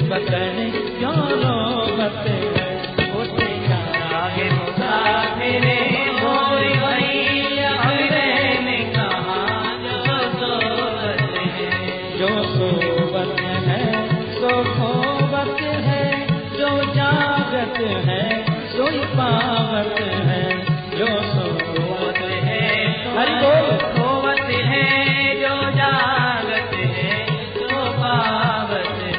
बतन क्यों रोवत है, उसे आगे मुसाफिर गोरी भैया ने कहा जो सोवत है, जो सोवत है सो खोवत है, जो जागत है सोई पावत है, जो सोवत है हरि बोल खोवत है, जो जागत है सो पावत है।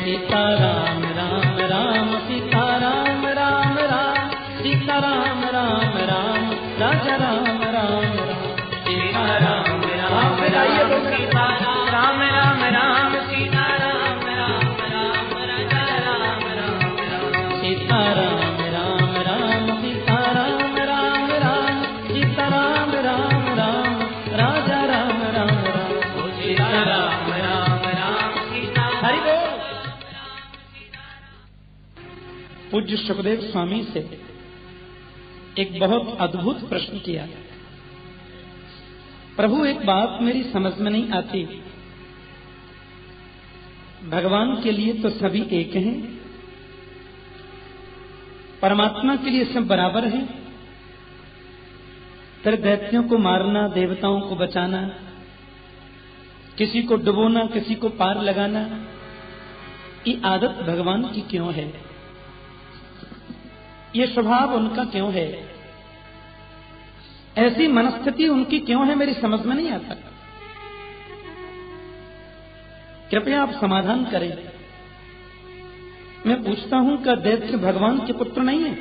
सीता राम राम राम सीता राम राम राम, सीता राम राम राम राजा राम राम राम, सीता राम राम राम सीता राम राम राम, सीता राम राम राम राजा राम राम राम, सीता राम राम राम सीता राम राम राम, सीता राम राम राम राजा राम राम राम, सीता राम राम राम सीता हरि बोल। पूज्य सुखदेव स्वामी से एक बहुत अद्भुत प्रश्न किया, प्रभु एक बात मेरी समझ में नहीं आती, भगवान के लिए तो सभी एक हैं, परमात्मा के लिए सब बराबर हैं, फिर दैत्यों को मारना, देवताओं को बचाना, किसी को डुबोना, किसी को पार लगाना, ये आदत भगवान की क्यों है, ये स्वभाव उनका क्यों है, ऐसी मनस्थिति उनकी क्यों है, मेरी समझ में नहीं आता। कृपया आप समाधान करें। मैं पूछता हूं, क्या दैत्य भगवान के पुत्र नहीं है?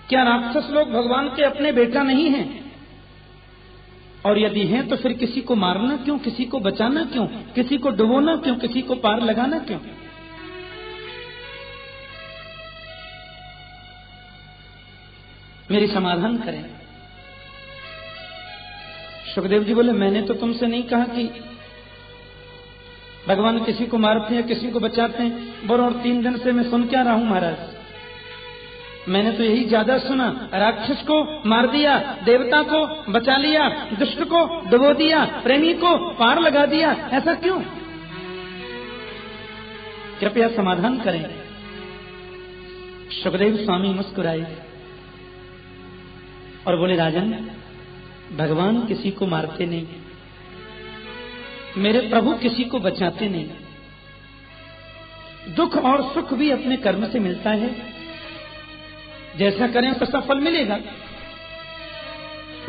क्या राक्षस लोग भगवान के अपने बेटा नहीं हैं? और यदि हैं तो फिर किसी को मारना क्यों, किसी को बचाना क्यों, किसी को डुबोना क्यों, किसी को पार लगाना क्यों? मेरी समाधान करें। सुखदेव जी बोले, मैंने तो तुमसे नहीं कहा कि भगवान किसी को मारते हैं किसी को बचाते हैं, बोलो और 3 दिन से मैं सुन क्या रहा हूं महाराज, मैंने तो यही ज्यादा सुना, राक्षस को मार दिया, देवता को बचा लिया, दुष्ट को डुबो दिया, प्रेमी को पार लगा दिया, ऐसा क्यों? कृपया समाधान करें। सुखदेव स्वामी मुस्कुराए और बोले, राजन भगवान किसी को मारते नहीं, मेरे प्रभु किसी को बचाते नहीं, दुख और सुख भी अपने कर्म से मिलता है, जैसा करें तो सफल मिलेगा।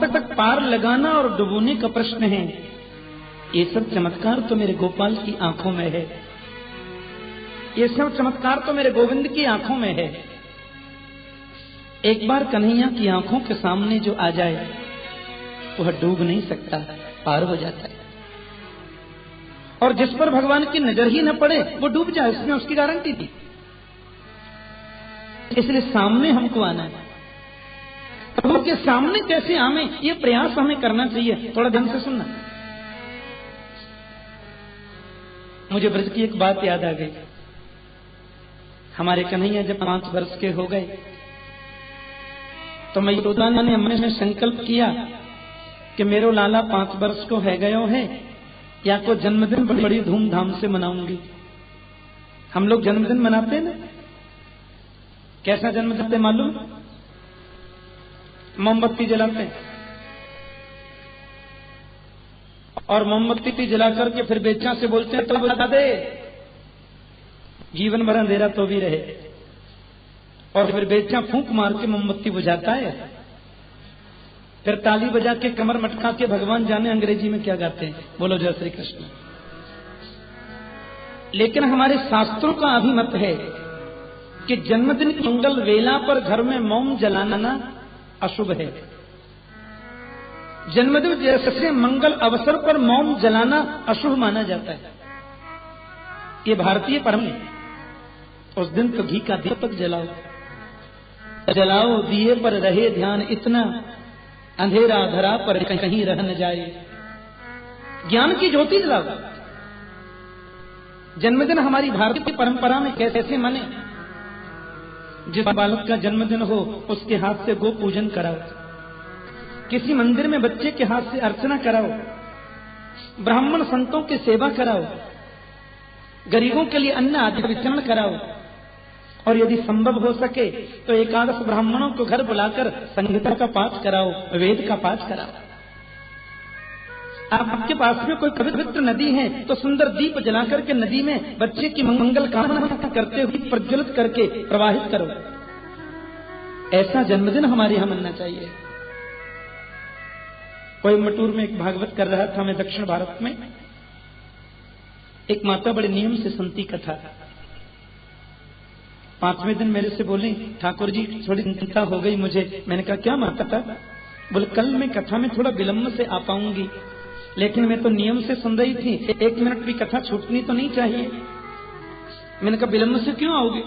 तक पार लगाना और डुबोने का प्रश्न है, ये सब चमत्कार तो मेरे गोपाल की आंखों में है, ये सब चमत्कार तो मेरे गोविंद की आंखों में है। एक बार कन्हैया की आंखों के सामने जो आ जाए वह डूब नहीं सकता, पार हो जाता है, और जिस पर भगवान की नजर ही न पड़े वो डूब जाए, इसमें उसकी गारंटी थी। इसलिए सामने हमको आना है, प्रभु के सामने कैसे आवे ये प्रयास हमें करना चाहिए। थोड़ा ध्यान से सुनना, मुझे ब्रज की एक बात याद आ गई। हमारे कन्हैया जब 5 वर्ष के हो गए तो मैं यशोदा ने मन में संकल्प किया कि मेरो लाला 5 वर्ष को है गयो है, या को जन्मदिन बड़ी धूमधाम से मनाऊंगी। हम लोग जन्मदिन मनाते हैं ना, कैसा जन्मदिन मालूम? मोमबत्ती जलाते हैं और मोमबत्ती जला करके फिर बेचा से बोलते हैं तो बता दे, जीवन भर अंधेरा तो भी रहे, और फिर बेचा फूंक मार के मोमबत्ती बुझाता है, फिर ताली बजा के कमर मटका के भगवान जाने अंग्रेजी में क्या गाते हैं, बोलो जय श्री कृष्ण। लेकिन हमारे शास्त्रों का अभिमत है कि जन्मदिन की मंगल वेला पर घर में मोम जलाना अशुभ है। जन्मदिन जैसे मंगल अवसर पर मोम जलाना अशुभ माना जाता है, ये भारतीय परम है। उस दिन तो घी का दीपक जलाओ, जलाओ दिए पर रहे ध्यान, इतना अंधेरा धरा पर कहीं रह न जाए, ज्ञान की ज्योति जलाओ। जन्मदिन हमारी भारतीय परंपरा में कैसे मने? जिस बालक का जन्मदिन हो उसके हाथ से गो पूजन कराओ, किसी मंदिर में बच्चे के हाथ से अर्चना कराओ, ब्राह्मण संतों की सेवा कराओ, गरीबों के लिए अन्न आदि वितरण कराओ, और यदि संभव हो सके तो एकादश ब्राह्मणों को घर बुलाकर संहिता का पाठ कराओ, वेद का पाठ कराओ। आपके पास में कोई पवित्र नदी है तो सुंदर दीप जलाकर के नदी में बच्चे की मंगल कामना करते हुए प्रज्वलित करके प्रवाहित करो। ऐसा जन्मदिन हमारे यहां मनना चाहिए। कोयम्बटूर में एक भागवत कर रहा था मैं, दक्षिण भारत में एक माता बड़े नियम से सुनती कथा। 5वें दिन मेरे से बोली, ठाकुर जी थोड़ी चिंता हो गई मुझे। मैंने कहा क्या माता था? बोले कल मैं कथा में थोड़ा विलंब से आ पाऊंगी, लेकिन मैं तो नियम से सुन रही थी, 1 मिनट भी कथा छूटनी तो नहीं चाहिए। मैंने कहा विलंब से क्यों आओगे?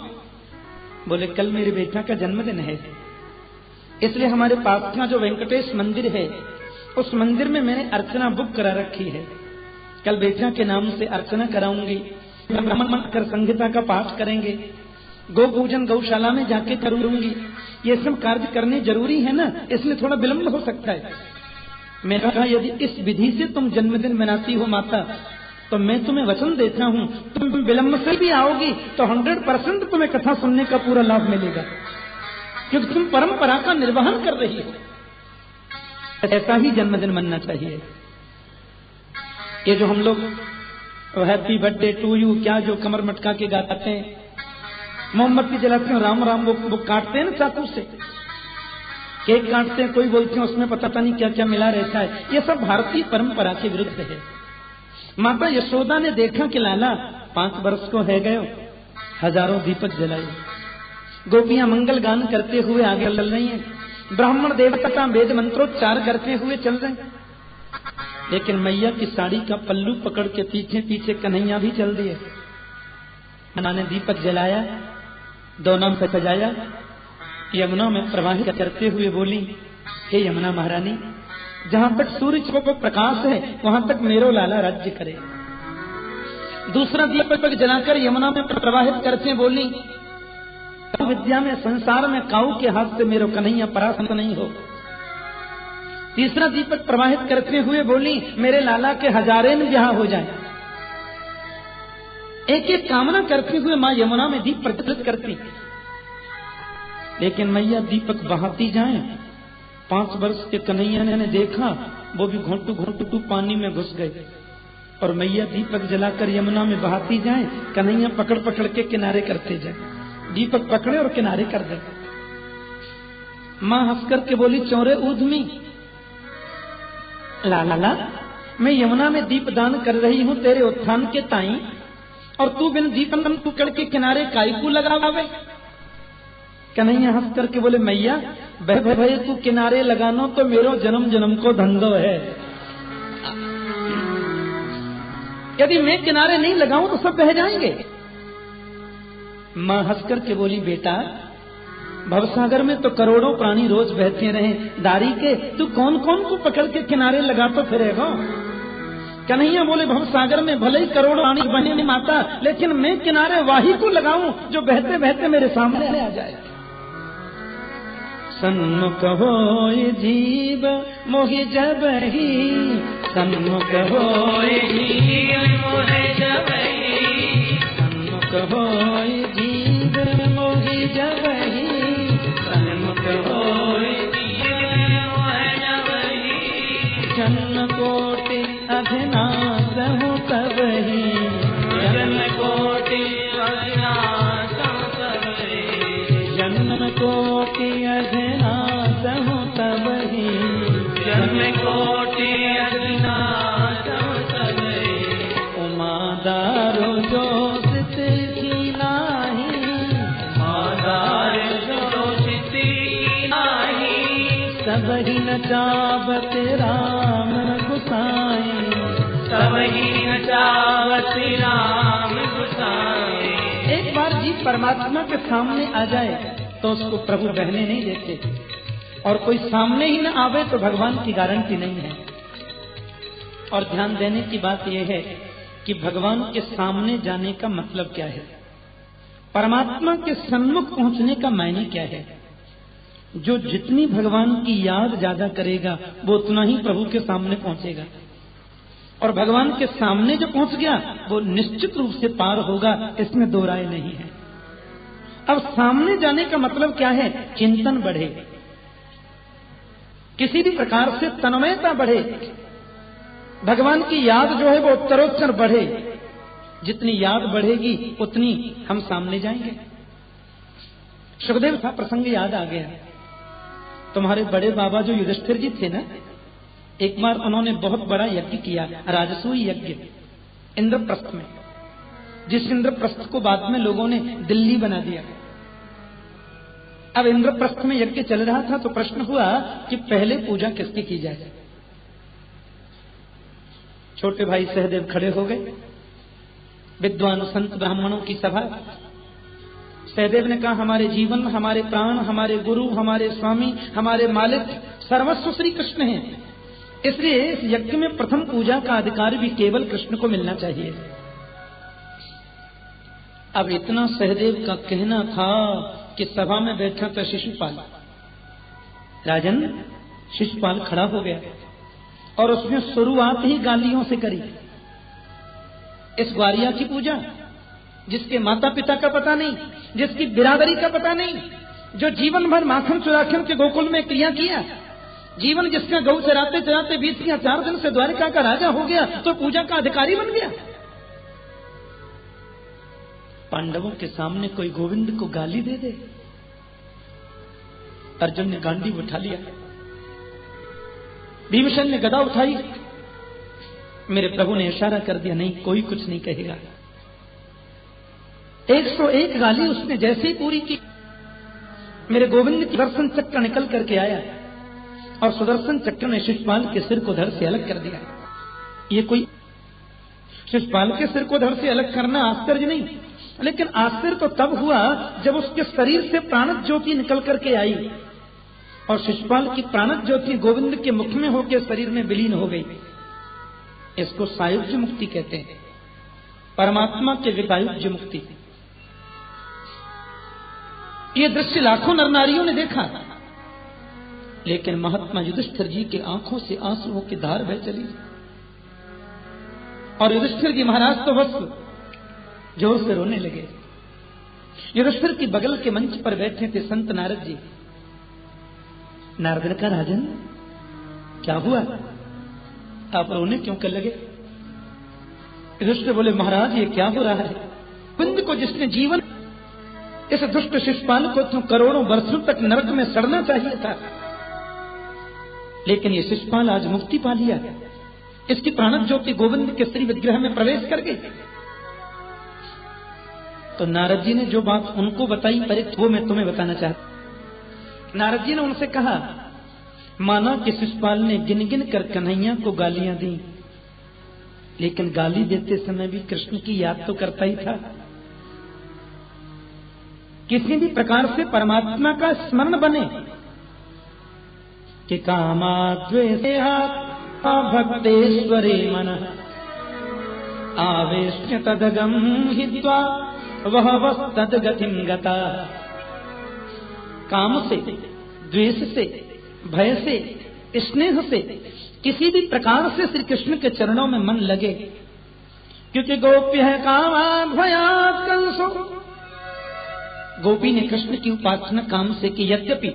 बोले कल मेरे बेटा का जन्मदिन है, इसलिए हमारे पास का जो वेंकटेश मंदिर है उस मंदिर में मैंने अर्चना बुक करा रखी है। कल बेटा के नाम से अर्चना कराऊंगी, ब्राह्मण कर संहिता का पाठ करेंगे, गौ पूजन गौशाला में जाके करूंगी। ये सब कार्य करने जरूरी है ना, इसलिए थोड़ा विलंब हो सकता है। मैंने कहा यदि इस विधि से तुम जन्मदिन मनाती हो माता, तो मैं तुम्हें वचन देता हूं तुम विलंब से भी आओगी तो 100% तुम्हें कथा सुनने का पूरा लाभ मिलेगा, क्योंकि तुम परंपरा का निर्वहन कर रही हो। ऐसा ही जन्मदिन मनना चाहिए। ये जो हम लोग हैप्पी बर्थडे टू यू क्या जो कमर मटका के गाते हैं, मोमबत्ती जलाते हैं, राम राम वो काटते हैं ना चाकू से, केक काटते हैं, कोई बोलते हैं उसमें पता नहीं क्या क्या मिला रहता है। ये सब भारतीय परंपरा के विरुद्ध है। माता यशोदा ने देखा कि लाला 5 वर्ष को है गयो, हजारों दीपक जलाए, गोपियां मंगल गान करते हुए आगे चल रही हैं, ब्राह्मण देवता वेद मंत्रोच्चार करते हुए चल रहे हैं, लेकिन मैया की साड़ी का पल्लू पकड़ के पीछे पीछे कन्हैया भी चल दिए। मां ने दीपक जलाया, दोनों से सजाया, यमुना में प्रवाहित करते हुए बोली, हे यमुना महारानी, जहां तक सूर्य को प्रकाश है वहां तक मेरो लाला राज्य करे। दूसरा दीपक जलाकर यमुना में प्रवाहित करते बोली, विद्या में संसार में काऊ के हाथ से मेरो कन्हैया परास्त नहीं हो। तीसरा दीपक प्रवाहित करते हुए बोली, मेरे लाला के हजारें ब्याह हो जाए। एक एक कामना करते हुए मां यमुना में दीप प्रज्वलित करती, लेकिन मैया दीपक बहाती जाए। 5 वर्ष के कन्हैया ने देखा, वो भी घोंटू घोंटू पानी में घुस गए, और मैया दीपक जलाकर यमुना में बहाती जाए, कन्हैया पकड़ पकड़ के किनारे करते जाए, दीपक पकड़े और किनारे कर दे। मां हंस करके बोली, चौरे ऊधमी, लाला मैं यमुना में दीप दान कर रही हूं तेरे उत्थान के ताई, और तू बिन दीपन पकड़ के किनारे काईकू लगावे। कन्हैया हंस करके बोले, मैया भाई तू किनारे लगानो तो मेरो जन्म जन्म को धंधो है, यदि मैं किनारे नहीं लगाऊं तो सब बह जाएंगे। मां हंस करके बोली, बेटा भवसागर में तो करोड़ों प्राणी रोज बहते रहे, दारी के तू कौन कौन को पकड़ के किनारे लगा तो फिरेगा। कन्हैया बोले, भवसागर में भले ही करोड़ों प्राणी बने माता, लेकिन मैं किनारे वाही को लगाऊं जो बहते बहते मेरे सामने आ जाए। सन्मुख होय जीव मोहि जबहि, सन्मुख होय जीव मोहि जबहि, सन्मुख होय जीव मोहि जबहि, सन्मुख होय जीव मोहि जबहि, जन्म कोटि अभिनाश हूँ तबहि, जन्म कोटि अभिनाश हूँ तबहि, जन्म कोटि अभिनाश हूँ तबहि, जन्म कोटि अभिनाश हूँ तबहि, उमा दारू जो सिद्धि नाही, उमा दारू जो सिद्धि नाही, सबहि नचावत राम गुसाई, सबहि नचावत राम गुसाई। एक बार जीव परमात्मा के सामने आ जाए तो उसको प्रभु बहने नहीं देते, और कोई सामने ही न आवे तो भगवान की गारंटी नहीं है। और ध्यान देने की बात यह है कि भगवान के सामने जाने का मतलब क्या है, परमात्मा के सन्मुख पहुंचने का मायने क्या है। जो जितनी भगवान की याद ज्यादा करेगा वो उतना ही प्रभु के सामने पहुंचेगा। और भगवान के सामने जो पहुंच गया वो निश्चित रूप से पार होगा, इसमें दो राय नहीं है। अब सामने जाने का मतलब क्या है? चिंतन बढ़े, किसी भी प्रकार से तन्मयता बढ़े, भगवान की याद जो है वो उत्तरोत्तर बढ़े। जितनी याद बढ़ेगी उतनी हम सामने जाएंगे। सुखदेव का प्रसंग याद आ गया। तुम्हारे बड़े बाबा जो युधिष्ठिर जी थे ना, एक बार उन्होंने बहुत बड़ा यज्ञ किया, राजसूय यज्ञ इंद्रप्रस्थ में, जिस इंद्रप्रस्थ को बाद में लोगों ने दिल्ली बना दिया। अब इंद्रप्रस्थ में यज्ञ चल रहा था तो प्रश्न हुआ कि पहले पूजा किसकी की जाए। छोटे भाई सहदेव खड़े हो गए, विद्वान संत ब्राह्मणों की सभा। सहदेव ने कहा, हमारे जीवन, हमारे प्राण, हमारे गुरु, हमारे स्वामी, हमारे मालिक, सर्वस्व श्री कृष्ण हैं, इसलिए इस यज्ञ में प्रथम पूजा का अधिकार भी केवल कृष्ण को मिलना चाहिए। अब इतना सहदेव का कहना था कि सभा में बैठा था शिशुपाल। राजन, शिशुपाल खड़ा हो गया और उसने शुरुआत ही गालियों से करी। इस ग्वारिया की पूजा, जिसके माता पिता का पता नहीं, जिसकी बिरादरी का पता नहीं, जो जीवन भर माखन चुराखन के गोकुल में क्रिया किया, जीवन जिसका गौ चराते चराते 20 या 4 दिन से द्वारिका का राजा हो गया, तो पूजा का अधिकारी बन गया। पांडवों के सामने कोई गोविंद को गाली दे दे। अर्जुन ने गांडीव उठा लिया, भीमसेन ने गदा उठाई। मेरे प्रभु ने इशारा कर दिया, नहीं, कोई कुछ नहीं कहेगा। 101 गाली उसने जैसे ही पूरी की, मेरे गोविंद की सुदर्शन चक्र निकल करके आया और सुदर्शन चक्र ने शिशुपाल के सिर को धड़ से अलग कर दिया। ये कोई शिशुपाल के सिर को धड़ से अलग करना आश्चर्य नहीं, लेकिन आश्चर्य तो तब हुआ जब उसके शरीर से प्राणत ज्योति निकल करके आई और शिशुपाल की प्राणत ज्योति गोविंद के मुख में होकर शरीर में विलीन हो गई। इसको सायुज्य मुक्ति कहते हैं, परमात्मा के विदायुज्य मुक्ति। ये दृश्य लाखों नर नारियों ने देखा, लेकिन महात्मा युधिष्ठिर जी के आंखों से आंसुओं की धार बह चली और युधिष्ठिर जी महाराज तो बस जोर से रोने लगे। युधिष्ठिर की बगल के मंच पर बैठे थे संत नारद जी। नारद ने कहा, राजन क्या हुआ, आप रोने क्यों कर लगे? युधिष्ठिर बोले, महाराज ये क्या हो रहा है? कुंद को जिसने जीवन, इस दुष्ट शिशुपाल को तो करोड़ों वर्षों तक नरक में सड़ना चाहिए था, लेकिन ये शिशुपाल आज मुक्ति पा लिया। इसकी प्राणत ज्योति गोविंद के श्री विग्रह में प्रवेश कर गई। तो नारद जी ने जो बात उनको बताई परीक्षित, वो मैं तुम्हें बताना चाहता। नारद जी ने उनसे कहा, माना कि शिशुपाल ने गिन गिन कर कन्हैया को गालियां दी, लेकिन गाली देते समय भी कृष्ण की याद तो करता ही था। किसी भी प्रकार से परमात्मा का स्मरण बने कि कामाद्वेषेहा भक्तेश्वरे मनः आवेश्य तदगम हित्वा वह वस्तद्गतिं गता। काम से, द्वेष से, भय से, स्नेह से, किसी भी प्रकार से श्री कृष्ण के चरणों में मन लगे, क्योंकि गोप्य है कामाद् भयात् कंसो। गोपी ने कृष्ण की उपासना काम से की, यद्यपि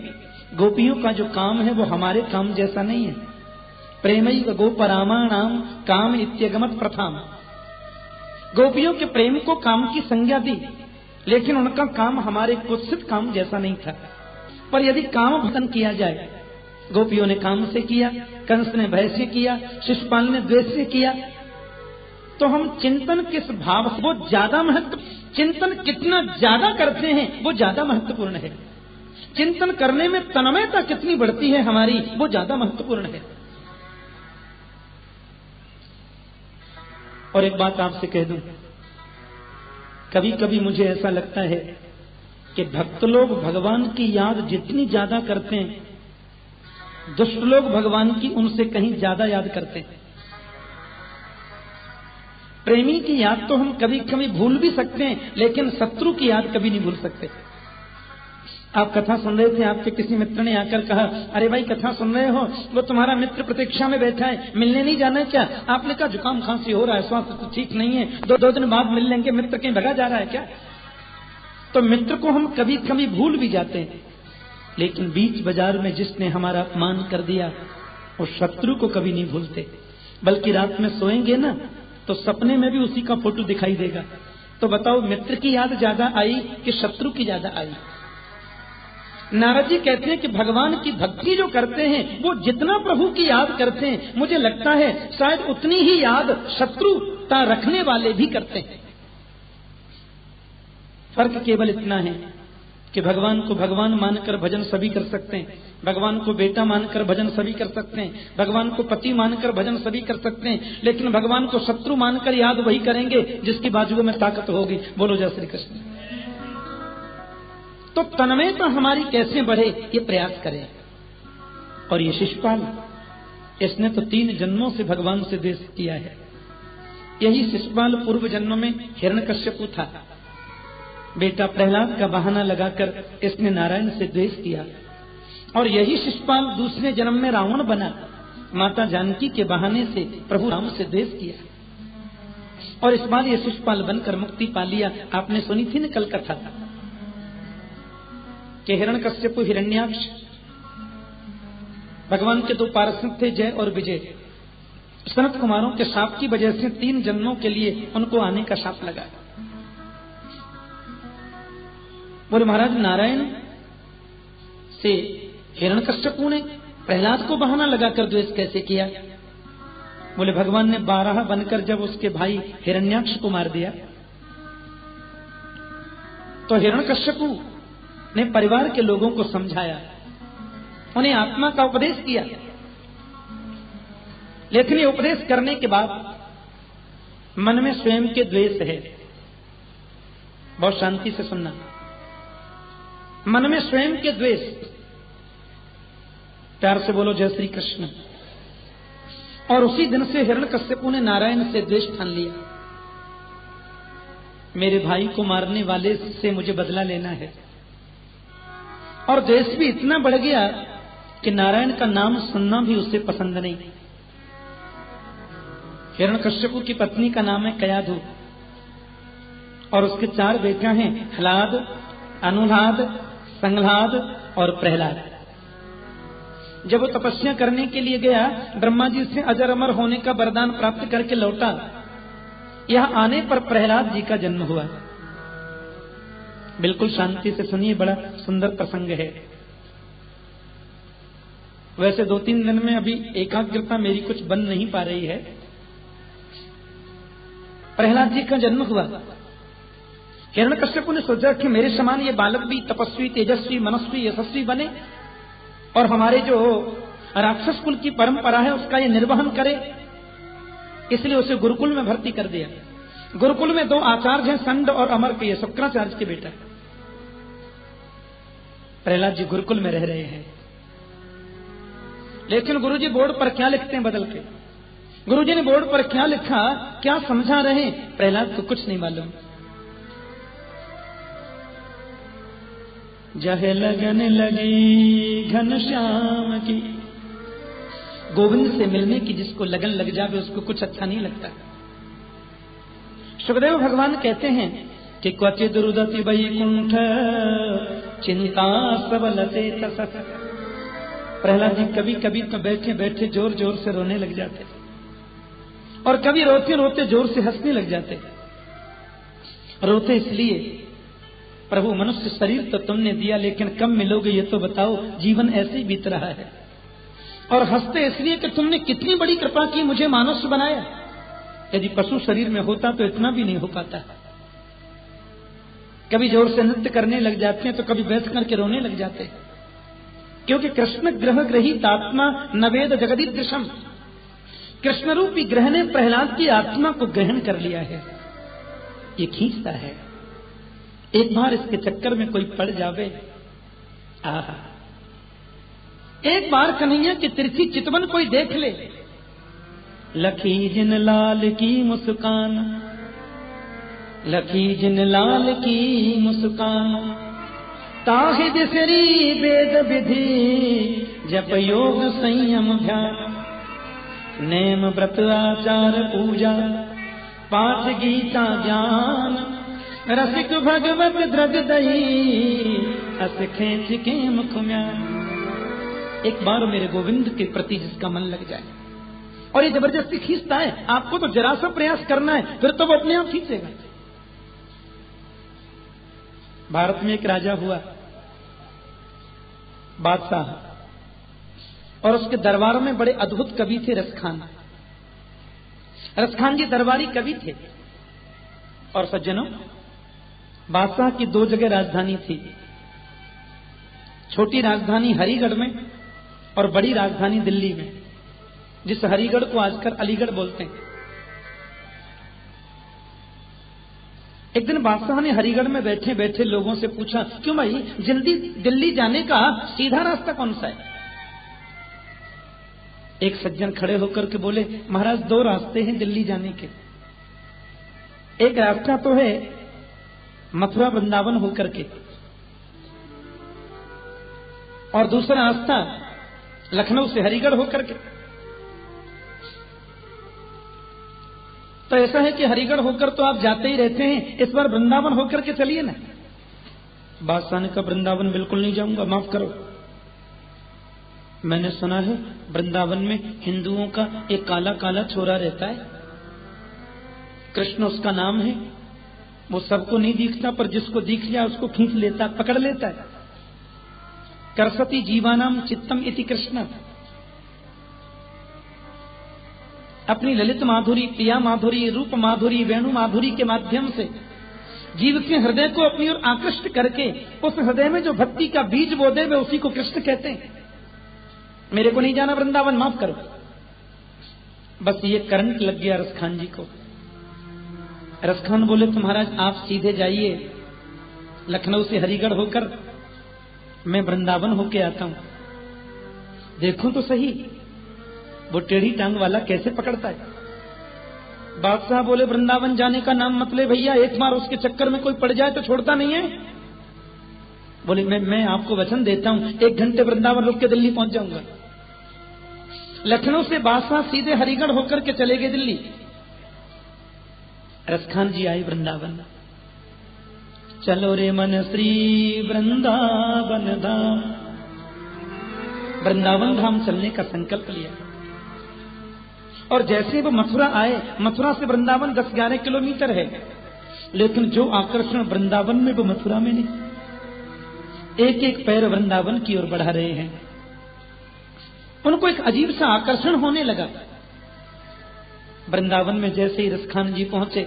गोपियों का जो काम है वो हमारे काम जैसा नहीं है। प्रेमैव गोपरामाणाम काम इत्यगमत प्रथाम। गोपियों के प्रेम को काम की संज्ञा दी, लेकिन उनका काम हमारे कुत्सित काम जैसा नहीं था। पर यदि काम भजन किया जाए, गोपियों ने काम से किया, कंस ने भय से किया, शिशुपाल ने द्वेष से किया, तो हम चिंतन किस भाव से, वो ज्यादा महत्व, चिंतन कितना ज्यादा करते हैं वो ज्यादा महत्वपूर्ण है। चिंतन करने में तन्मयता कितनी बढ़ती है हमारी, वो ज्यादा महत्वपूर्ण है। और एक बात आपसे कह दूं, कभी कभी मुझे ऐसा लगता है कि भक्त लोग भगवान की याद जितनी ज्यादा करते हैं, दुष्ट लोग भगवान की उनसे कहीं ज्यादा याद करते हैं। प्रेमी की याद तो हम कभी कभी भूल भी सकते हैं, लेकिन शत्रु की याद कभी नहीं भूल सकते। आप कथा सुन रहे थे, आपके किसी मित्र ने आकर कहा, अरे भाई कथा सुन रहे हो, वो तुम्हारा मित्र प्रतीक्षा में बैठा है, मिलने नहीं जाना क्या? आपने कहा जुकाम खांसी हो रहा है, स्वास्थ्य तो ठीक नहीं है, दो दिन बाद मिल लेंगे। मित्र कहीं भगा जा रहा है क्या? तो मित्र को हम कभी कभी भूल भी जाते हैं, लेकिन बीच बाजार में जिसने हमारा अपमान कर दिया, वो शत्रु को कभी नहीं भूलते, बल्कि रात में सोएंगे ना तो सपने में भी उसी का फोटो दिखाई देगा। तो बताओ, मित्र की याद ज्यादा आई कि शत्रु की ज्यादा आई? नारद जी कहते हैं कि भगवान की भक्ति जो करते हैं वो जितना प्रभु की याद करते हैं, मुझे लगता है शायद उतनी ही याद शत्रुता रखने वाले भी करते हैं। फर्क केवल इतना है कि भगवान को भगवान मानकर भजन सभी कर सकते हैं, भगवान को बेटा मानकर भजन सभी कर सकते हैं, भगवान को पति मानकर भजन सभी कर सकते हैं, लेकिन भगवान को शत्रु मानकर याद वही करेंगे जिसकी बाजुओं में ताकत होगी। बोलो जय श्री कृष्ण। तो तन्मयता हमारी कैसे बढ़े, ये प्रयास करें। और ये शिशुपाल, इसने तो 3 जन्मों से भगवान से द्वेष किया है। यही शिशुपाल पूर्व जन्म में हिरण्यकश्यपु था। बेटा प्रहलाद का बहाना लगाकर इसने नारायण से द्वेष किया। और यही शिशुपाल दूसरे जन्म में रावण बना, माता जानकी के बहाने से प्रभु राम से द्वेष किया। और इस बार ये शिशुपाल बनकर मुक्ति पा लिया। आपने सुनी थी न कल कथा कि हिरण्यकश्यपु हिरण्याक्ष भगवान के 2 पार्षद थे, जय और विजय। सनत कुमारों के शाप की वजह से 3 जन्मों के लिए उनको आने का शाप लगा। बोले महाराज, नारायण से हिरण्यकश्यपु ने प्रहलाद को बहाना लगाकर द्वेष कैसे किया? बोले भगवान ने 12 बनकर जब उसके भाई हिरण्याक्ष को मार दिया तो हिरण्यकश्यपु ने परिवार के लोगों को समझाया, उन्हें आत्मा का उपदेश किया। लेकिन ये उपदेश करने के बाद मन में स्वयं के द्वेष है। बहुत शांति से सुनना, मन में स्वयं के द्वेष। प्यार से बोलो जय श्री कृष्ण। और उसी दिन से हिरण्यकश्यपु ने नारायण से द्वेष ठान लिया। मेरे भाई को मारने वाले से मुझे बदला लेना है। और द्वेष भी इतना बढ़ गया कि नारायण का नाम सुनना भी उसे पसंद नहीं। हिरण्यकश्यपु की पत्नी का नाम है कयाधु और उसके 4 बेटे हैं, हलाद, अनुलाद, संगलाद और प्रहलाद। जब वो तपस्या करने के लिए गया, ब्रह्मा जी से अजर अमर होने का वरदान प्राप्त करके लौटा। यहां आने पर प्रहलाद जी का जन्म हुआ। बिल्कुल शांति से सुनिए, बड़ा सुंदर प्रसंग है। वैसे 2-3 दिन में अभी एकाग्रता मेरी कुछ बन नहीं पा रही है। प्रहलाद जी का जन्म हुआ। हिरण्यकश्यपु ने सोचा कि मेरे समान ये बालक भी तपस्वी, तेजस्वी, मनस्वी, यशस्वी बने और हमारे जो राक्षस कुल की परंपरा है उसका ये निर्वहन करे। इसलिए उसे गुरुकुल में भर्ती कर दिया। गुरुकुल में 2 आचार्य हैं, संड और अमरप्रिय, शुक्राचार्य के बेटा। प्रहलाद जी गुरुकुल में रह रहे हैं, लेकिन गुरुजी बोर्ड पर क्या लिखते हैं बदल के? गुरुजी ने बोर्ड पर क्या लिखा, क्या समझा रहे, प्रहलाद को कुछ नहीं मालूम। जहे लगन लगी घनश्याम की, गोविंद से मिलने की जिसको लगन लग जावे उसको कुछ अच्छा नहीं लगता। सुखदेव भगवान कहते हैं कि क्वचित रुदति वैकुंठ चिंता सबलते तसत। प्रहलाद जी कभी कभी तो बैठे बैठे जोर जोर से रोने लग जाते और कभी रोते रोते जोर से हंसने लग जाते। रोते इसलिए, प्रभु मनुष्य शरीर तो तुमने दिया लेकिन कब मिलोगे ये तो बताओ, जीवन ऐसे ही बीत रहा है। और हंसते इसलिए कि तुमने कितनी बड़ी कृपा की, मुझे मानुष्य बनाया। यदि पशु शरीर में होता तो इतना भी नहीं हो पाता। कभी जोर से नृत्य करने लग जाते हैं तो कभी बैठ करके रोने लग जाते हैं, क्योंकि कृष्ण ग्रह ग्रहित आत्मा नवेद जगदीदृशम। कृष्ण रूपी ग्रह ने प्रहलाद की आत्मा को ग्रहण कर लिया है। ये खींचता है। एक बार इसके चक्कर में कोई पड़ जावे, आहा, एक बार कन्हैया की तिरछी चितवन कोई देख ले, लखी जिन लाल की मुस्कान, लखी जिन लाल की मुस्कान, ताहि बिसरी वेद विधि जप योग संयम ध्यान नेम व्रत आचार पूजा पाठ गीता ज्ञान रसिक भगवत द्रग दही अस खेच के मुख म्यान। एक बार मेरे गोविंद के प्रति जिसका मन लग जाए और ये जबरदस्ती खींचता है, आपको तो जरा सा प्रयास करना है, फिर तो वो अपने आप खींचेगा। भारत में एक राजा हुआ, बादशाह, और उसके दरबार में बड़े अद्भुत कवि थे रसखान। रसखान जी दरबारी कवि थे। और सज्जनों, बादशाह की दो जगह राजधानी थी, छोटी राजधानी हरिगढ़ में और बड़ी राजधानी दिल्ली में, जिस हरिगढ़ को आजकल अलीगढ़ बोलते हैं। एक दिन बादशाह ने हरिगढ़ में बैठे बैठे लोगों से पूछा, क्यों भाई जल्दी दिल्ली जाने का सीधा रास्ता कौन सा है? एक सज्जन खड़े होकर के बोले, महाराज दो रास्ते हैं दिल्ली जाने के। एक रास्ता तो है मथुरा वृंदावन होकर के, और दूसरा रास्ता लखनऊ से हरिगढ़ होकर के। तो ऐसा है कि हरिगढ़ होकर तो आप जाते ही रहते हैं, इस बार वृंदावन होकर के चलिए ना। बादशाह ने कहा, वृंदावन बिल्कुल नहीं जाऊंगा, माफ करो। मैंने सुना है वृंदावन में हिंदुओं का एक काला काला छोरा रहता है, कृष्ण उसका नाम है। वो सबको नहीं दिखता, पर जिसको दिख लिया उसको खींच लेता, पकड़ लेता है। करसति जीवानाम चित्तम इति कृष्ण। अपनी ललित माधुरी, प्रिया माधुरी, रूप माधुरी, वेणु माधुरी के माध्यम से जीव के हृदय को अपनी ओर आकृष्ट करके उस हृदय में जो भक्ति का बीज बो दे, वे उसी को कृष्ण कहते हैं। मेरे को नहीं जाना वृंदावन, माफ करो। बस ये करंट लग गया रसखान जी को। रसखान बोले, तो महाराज आप सीधे जाइए लखनऊ से हरिगढ़ होकर, मैं वृंदावन होके आता हूं, देखो तो सही वो टेढ़ी टांग वाला कैसे पकड़ता है। बादशाह बोले, वृंदावन जाने का नाम मत ले भैया, एक बार उसके चक्कर में कोई पड़ जाए तो छोड़ता नहीं है। बोले, मैं आपको वचन देता हूं, 1 घंटे वृंदावन रुक के दिल्ली पहुंच जाऊंगा। लखनऊ से बादशाह सीधे हरिगढ़ होकर के चले गए दिल्ली। रसखान जी आए वृंदावन। चलो रे मन श्री वृंदावन धाम। वृंदावन धाम चलने का संकल्प लिया। और जैसे वो मथुरा आए, मथुरा से वृंदावन 10-11 किलोमीटर है, लेकिन जो आकर्षण वृंदावन में वो मथुरा में नहीं। एक एक पैर वृंदावन की ओर बढ़ा रहे हैं। उनको एक अजीब सा आकर्षण होने लगा। वृंदावन में जैसे ही रसखान जी पहुंचे,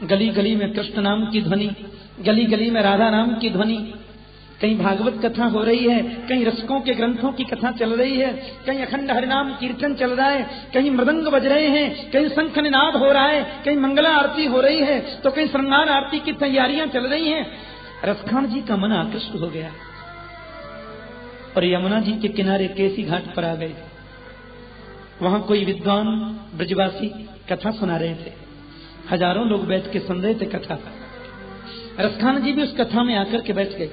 गली गली में कृष्ण नाम की ध्वनि, गली गली में राधा नाम की ध्वनि। कहीं भागवत कथा हो रही है, कहीं रसकों के ग्रंथों की कथा चल रही है, कहीं अखंड हरिनाम कीर्तन चल रहा है, कहीं मृदंग बज रहे हैं, कहीं शंख निनाद हो रहा है, कहीं मंगला आरती हो रही है, तो कहीं श्रृंगार आरती की तैयारियां चल रही हैं। रसखान जी का मन आकृष्ट हो गया और यमुना जी के किनारे केसी घाट पर आ गए। वहां कोई विद्वान ब्रजवासी कथा सुना रहे थे। हजारों लोग बैठ के सुन रहे थे कथा। रसखान जी भी उस कथा में आकर के बैठ गए।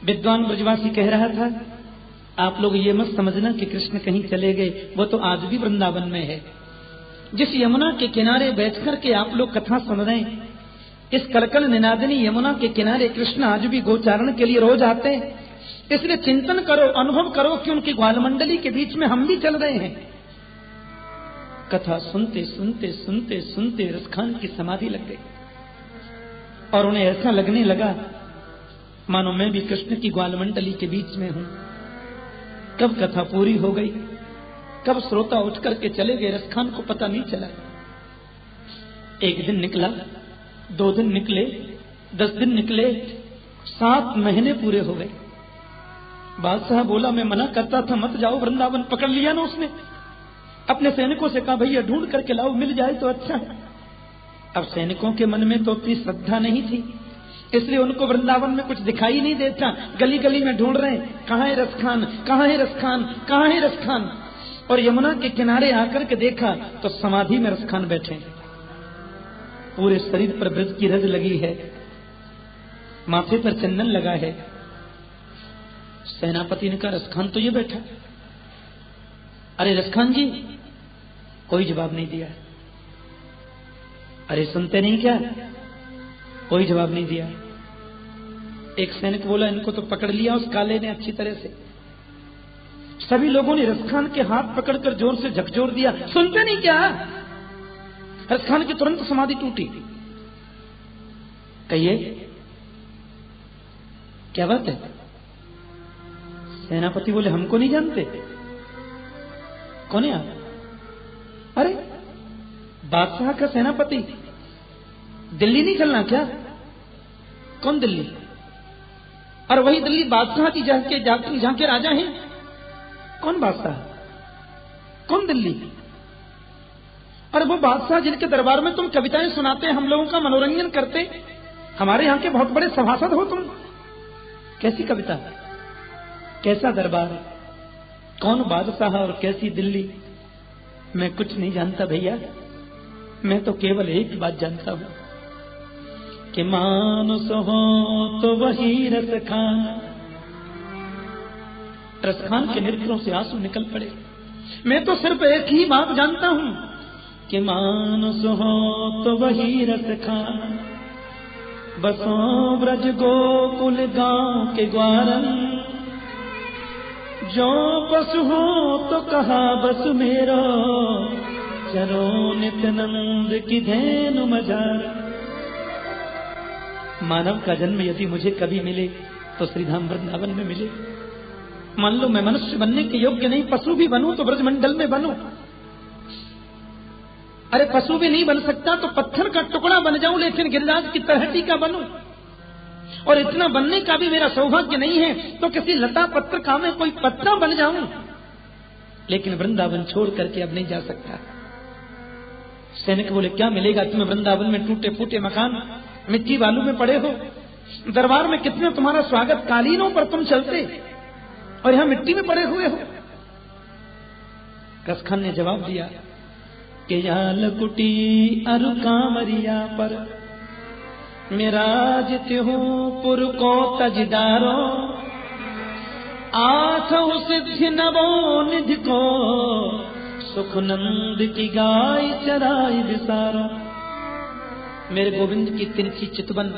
विद्वान ब्रजवासी कह रहा था, आप लोग ये मत समझना कि कृष्ण कहीं चले गए, वो तो आज भी वृंदावन में है। जिस यमुना के किनारे बैठकर के आप लोग कथा सुन रहे हैं, इस कलकल निनादिनी यमुना के किनारे कृष्ण आज भी गोचारण के लिए रोज आते हैं। इसलिए चिंतन करो, अनुभव करो कि उनकी ग्वाल मंडली के बीच में हम भी चल रहे हैं। कथा सुनते सुनते सुनते सुनते रसखान की समाधि लग गई और उन्हें ऐसा लगने लगा मानो मैं भी कृष्ण की ग्वाल मंडली के बीच में हूं। कब कथा पूरी हो गई, कब श्रोता उठ करके चले गए, रसखान को पता नहीं चला। 1 दिन निकला, 2 दिन निकले, 10 दिन निकले, 7 महीने पूरे हो गए। बादशाह बोला, मैं मना करता था मत जाओ वृंदावन, पकड़ लिया ना उसने। अपने सैनिकों से कहा, भैया ढूंढ करके लाओ, मिल जाए तो अच्छा है। अब सैनिकों के मन में तो उतनी श्रद्धा नहीं थी, इसलिए उनको वृंदावन में कुछ दिखाई नहीं देता। गली गली में ढूंढ रहे हैं, कहां है रसखान, कहां है रसखान, कहां है रसखान। और यमुना के किनारे आकर के देखा तो समाधि में रसखान बैठे, पूरे शरीर पर ब्रज की रज लगी है। माथे पर चंदन लगा है। सेनापति ने कहा रसखान तो ये बैठा। अरे रसखान जी, कोई जवाब नहीं दिया। अरे सुनते नहीं क्या? कोई जवाब नहीं दिया। एक सैनिक बोला इनको तो पकड़ लिया उस काले ने अच्छी तरह से। सभी लोगों ने रसखान के हाथ पकड़कर जोर से झकझोर दिया। सुनते नहीं क्या? रसखान की तुरंत समाधि टूटी। कहिए क्या बात है? सेनापति बोले हमको नहीं जानते। कौन है आप? अरे बादशाह का सेनापति। दिल्ली नहीं चलना क्या? कौन दिल्ली? और वही दिल्ली बादशाह की जहां के राजा हैं। कौन बादशाह? कौन दिल्ली? और वो बादशाह जिनके दरबार में तुम कविताएं सुनाते, हम लोगों का मनोरंजन करते, हमारे यहाँ के बहुत बड़े सभासद हो तुम। कैसी कविता, कैसा दरबार, कौन बादशाह और कैसी दिल्ली? मैं कुछ नहीं जानता भैया। मैं तो केवल एक बात जानता हूं कि मानुस हो तो वही रसखान। रसखान के नेत्रों से आंसू निकल पड़े। मैं तो सिर्फ एक ही बात जानता हूं कि मानुस हो तो वही रसखान। बसो ब्रज गोकुल गांव के ग्वारन, जो पशु हो तो कहा बस मेरो, चरो नित्यानंद की धेनु मजार। मानव का जन्म यदि मुझे कभी मिले तो श्रीधाम वृंदावन में मिले। मान लो मैं मनुष्य बनने के योग्य नहीं, पशु भी बनूं तो ब्रजमंडल में बनूं। अरे पशु भी नहीं बन सकता तो पत्थर का टुकड़ा बन जाऊं, लेकिन गिरिराज की तलहटी का बनूं। और इतना बनने का भी मेरा सौभाग्य नहीं है तो किसी लता पत्र का मैं कोई पत्ता बन जाऊं, लेकिन वृंदावन छोड़ करके अब नहीं जा सकता। सैनिक बोले क्या मिलेगा तुम्हें वृंदावन में? टूटे फूटे मकान, मिट्टी बालू में पड़े हो। दरबार में कितने तुम्हारा स्वागत, कालीनों पर तुम चलते और यहां मिट्टी में पड़े हुए हो। रसखान ने जवाब दिया कि याल कुटी अरु कामरिया पर, मेरा जित हूं पुर को तजदारो, आठ सिद्धि नवो निधि को, सुखनंद की गाय चराई विसारो। मेरे गोविंद की तिरछी चितवन,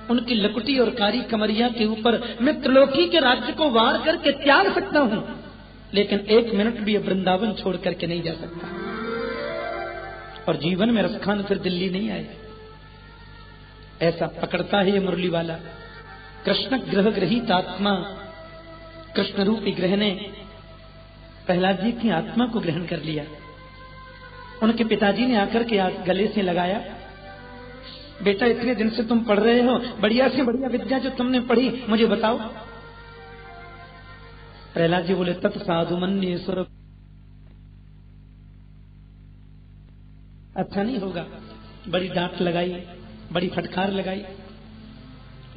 उनकी लकुटी और कारी कमरिया के ऊपर मैं त्रिलोकी के राज्य को वार करके त्याग सकता हूं, लेकिन एक मिनट भी वृंदावन छोड़ करके नहीं जा सकता। और जीवन में रसखान फिर दिल्ली नहीं आए। ऐसा पकड़ता है ये मुरली वाला। कृष्ण ग्रह ग्रहित आत्मा, कृष्ण रूपी ग्रह ने प्रहलाद जी की आत्मा को ग्रहण कर लिया। उनके पिताजी ने आकर के गले से लगाया, बेटा इतने दिन से तुम पढ़ रहे हो, बढ़िया से बढ़िया विद्या जो तुमने पढ़ी मुझे बताओ। प्रहलाद जी बोले तत् साधु मन्येश्वर। अच्छा नहीं होगा। बड़ी डांट लगाई, बड़ी फटकार लगाई,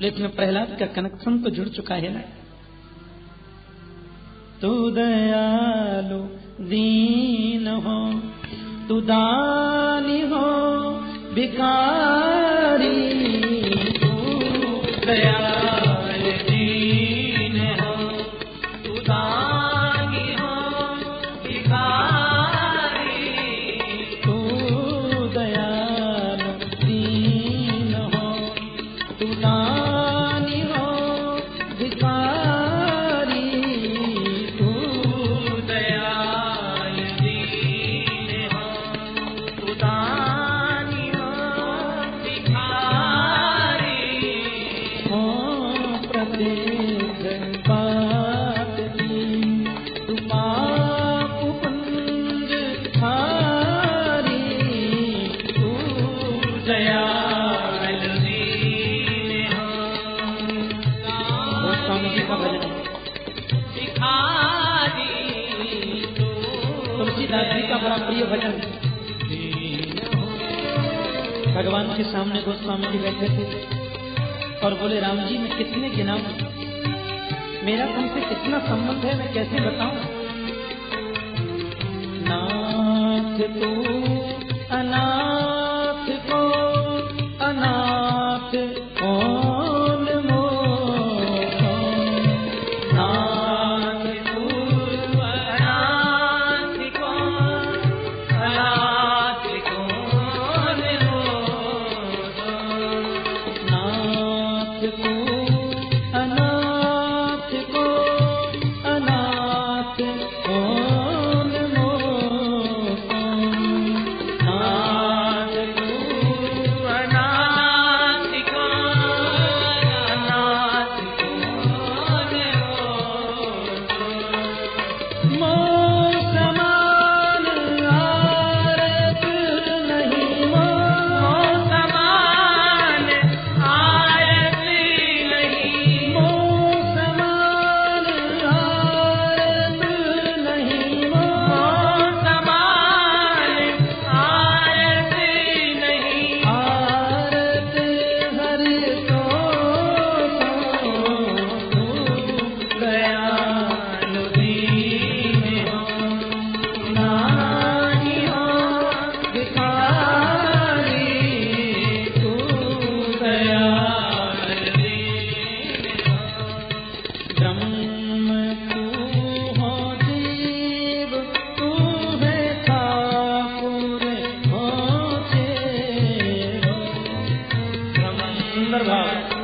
लेकिन प्रहलाद का कनेक्शन तो जुड़ चुका है ना। तू दयालु दीन हो, तू दानी हो भिखारी, तू दयालु दीन हो, तू दानी हो भिखारी, तू दयालु दीन हो, तू दानी हो भिखारी, तू दयालु दीन हो, तू दानी हो भिखारी, हो प्रत्येक बात की तू पाप पुंज हारी, तू दयालु दीन हो। गोस्वामी जी का भजन भिखारी, तुलसीदास जी का बड़ा प्रिय भजन। भगवान के सामने गोस्वामी जी बैठे थे और बोले राम जी मैं कितने गिनाऊं, मेरा तुमसे कितना संबंध है, मैं कैसे बताऊं। नाथ तू अनाथ को अनाथ कौन सुंदर भाव।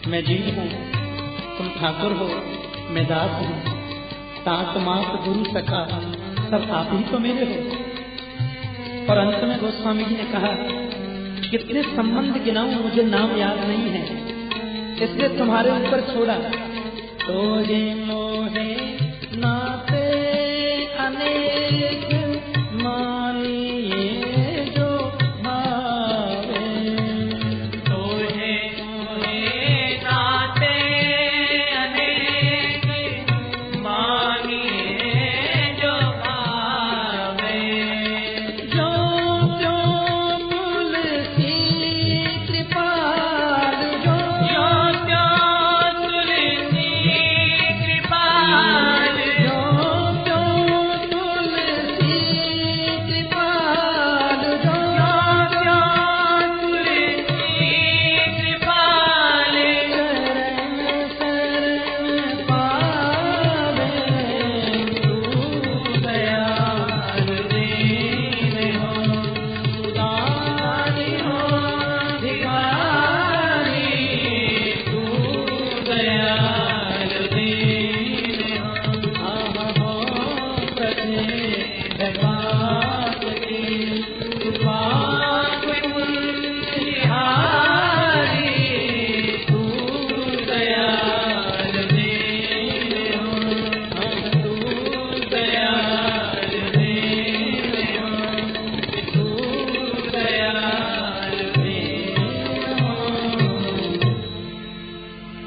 मैं जीव हूँ, तुम ठाकुर हो, मैं दास हूँ। तात मात गुरु सखा सब आप ही तो मेरे हो। और अंत में गोस्वामी जी ने कहा, कितने संबंध गिनाऊं, मुझे नाम याद नहीं है, इसलिए तुम्हारे ऊपर छोड़ा। तो ये मोहे नाते अनेक मानिए जो भावे।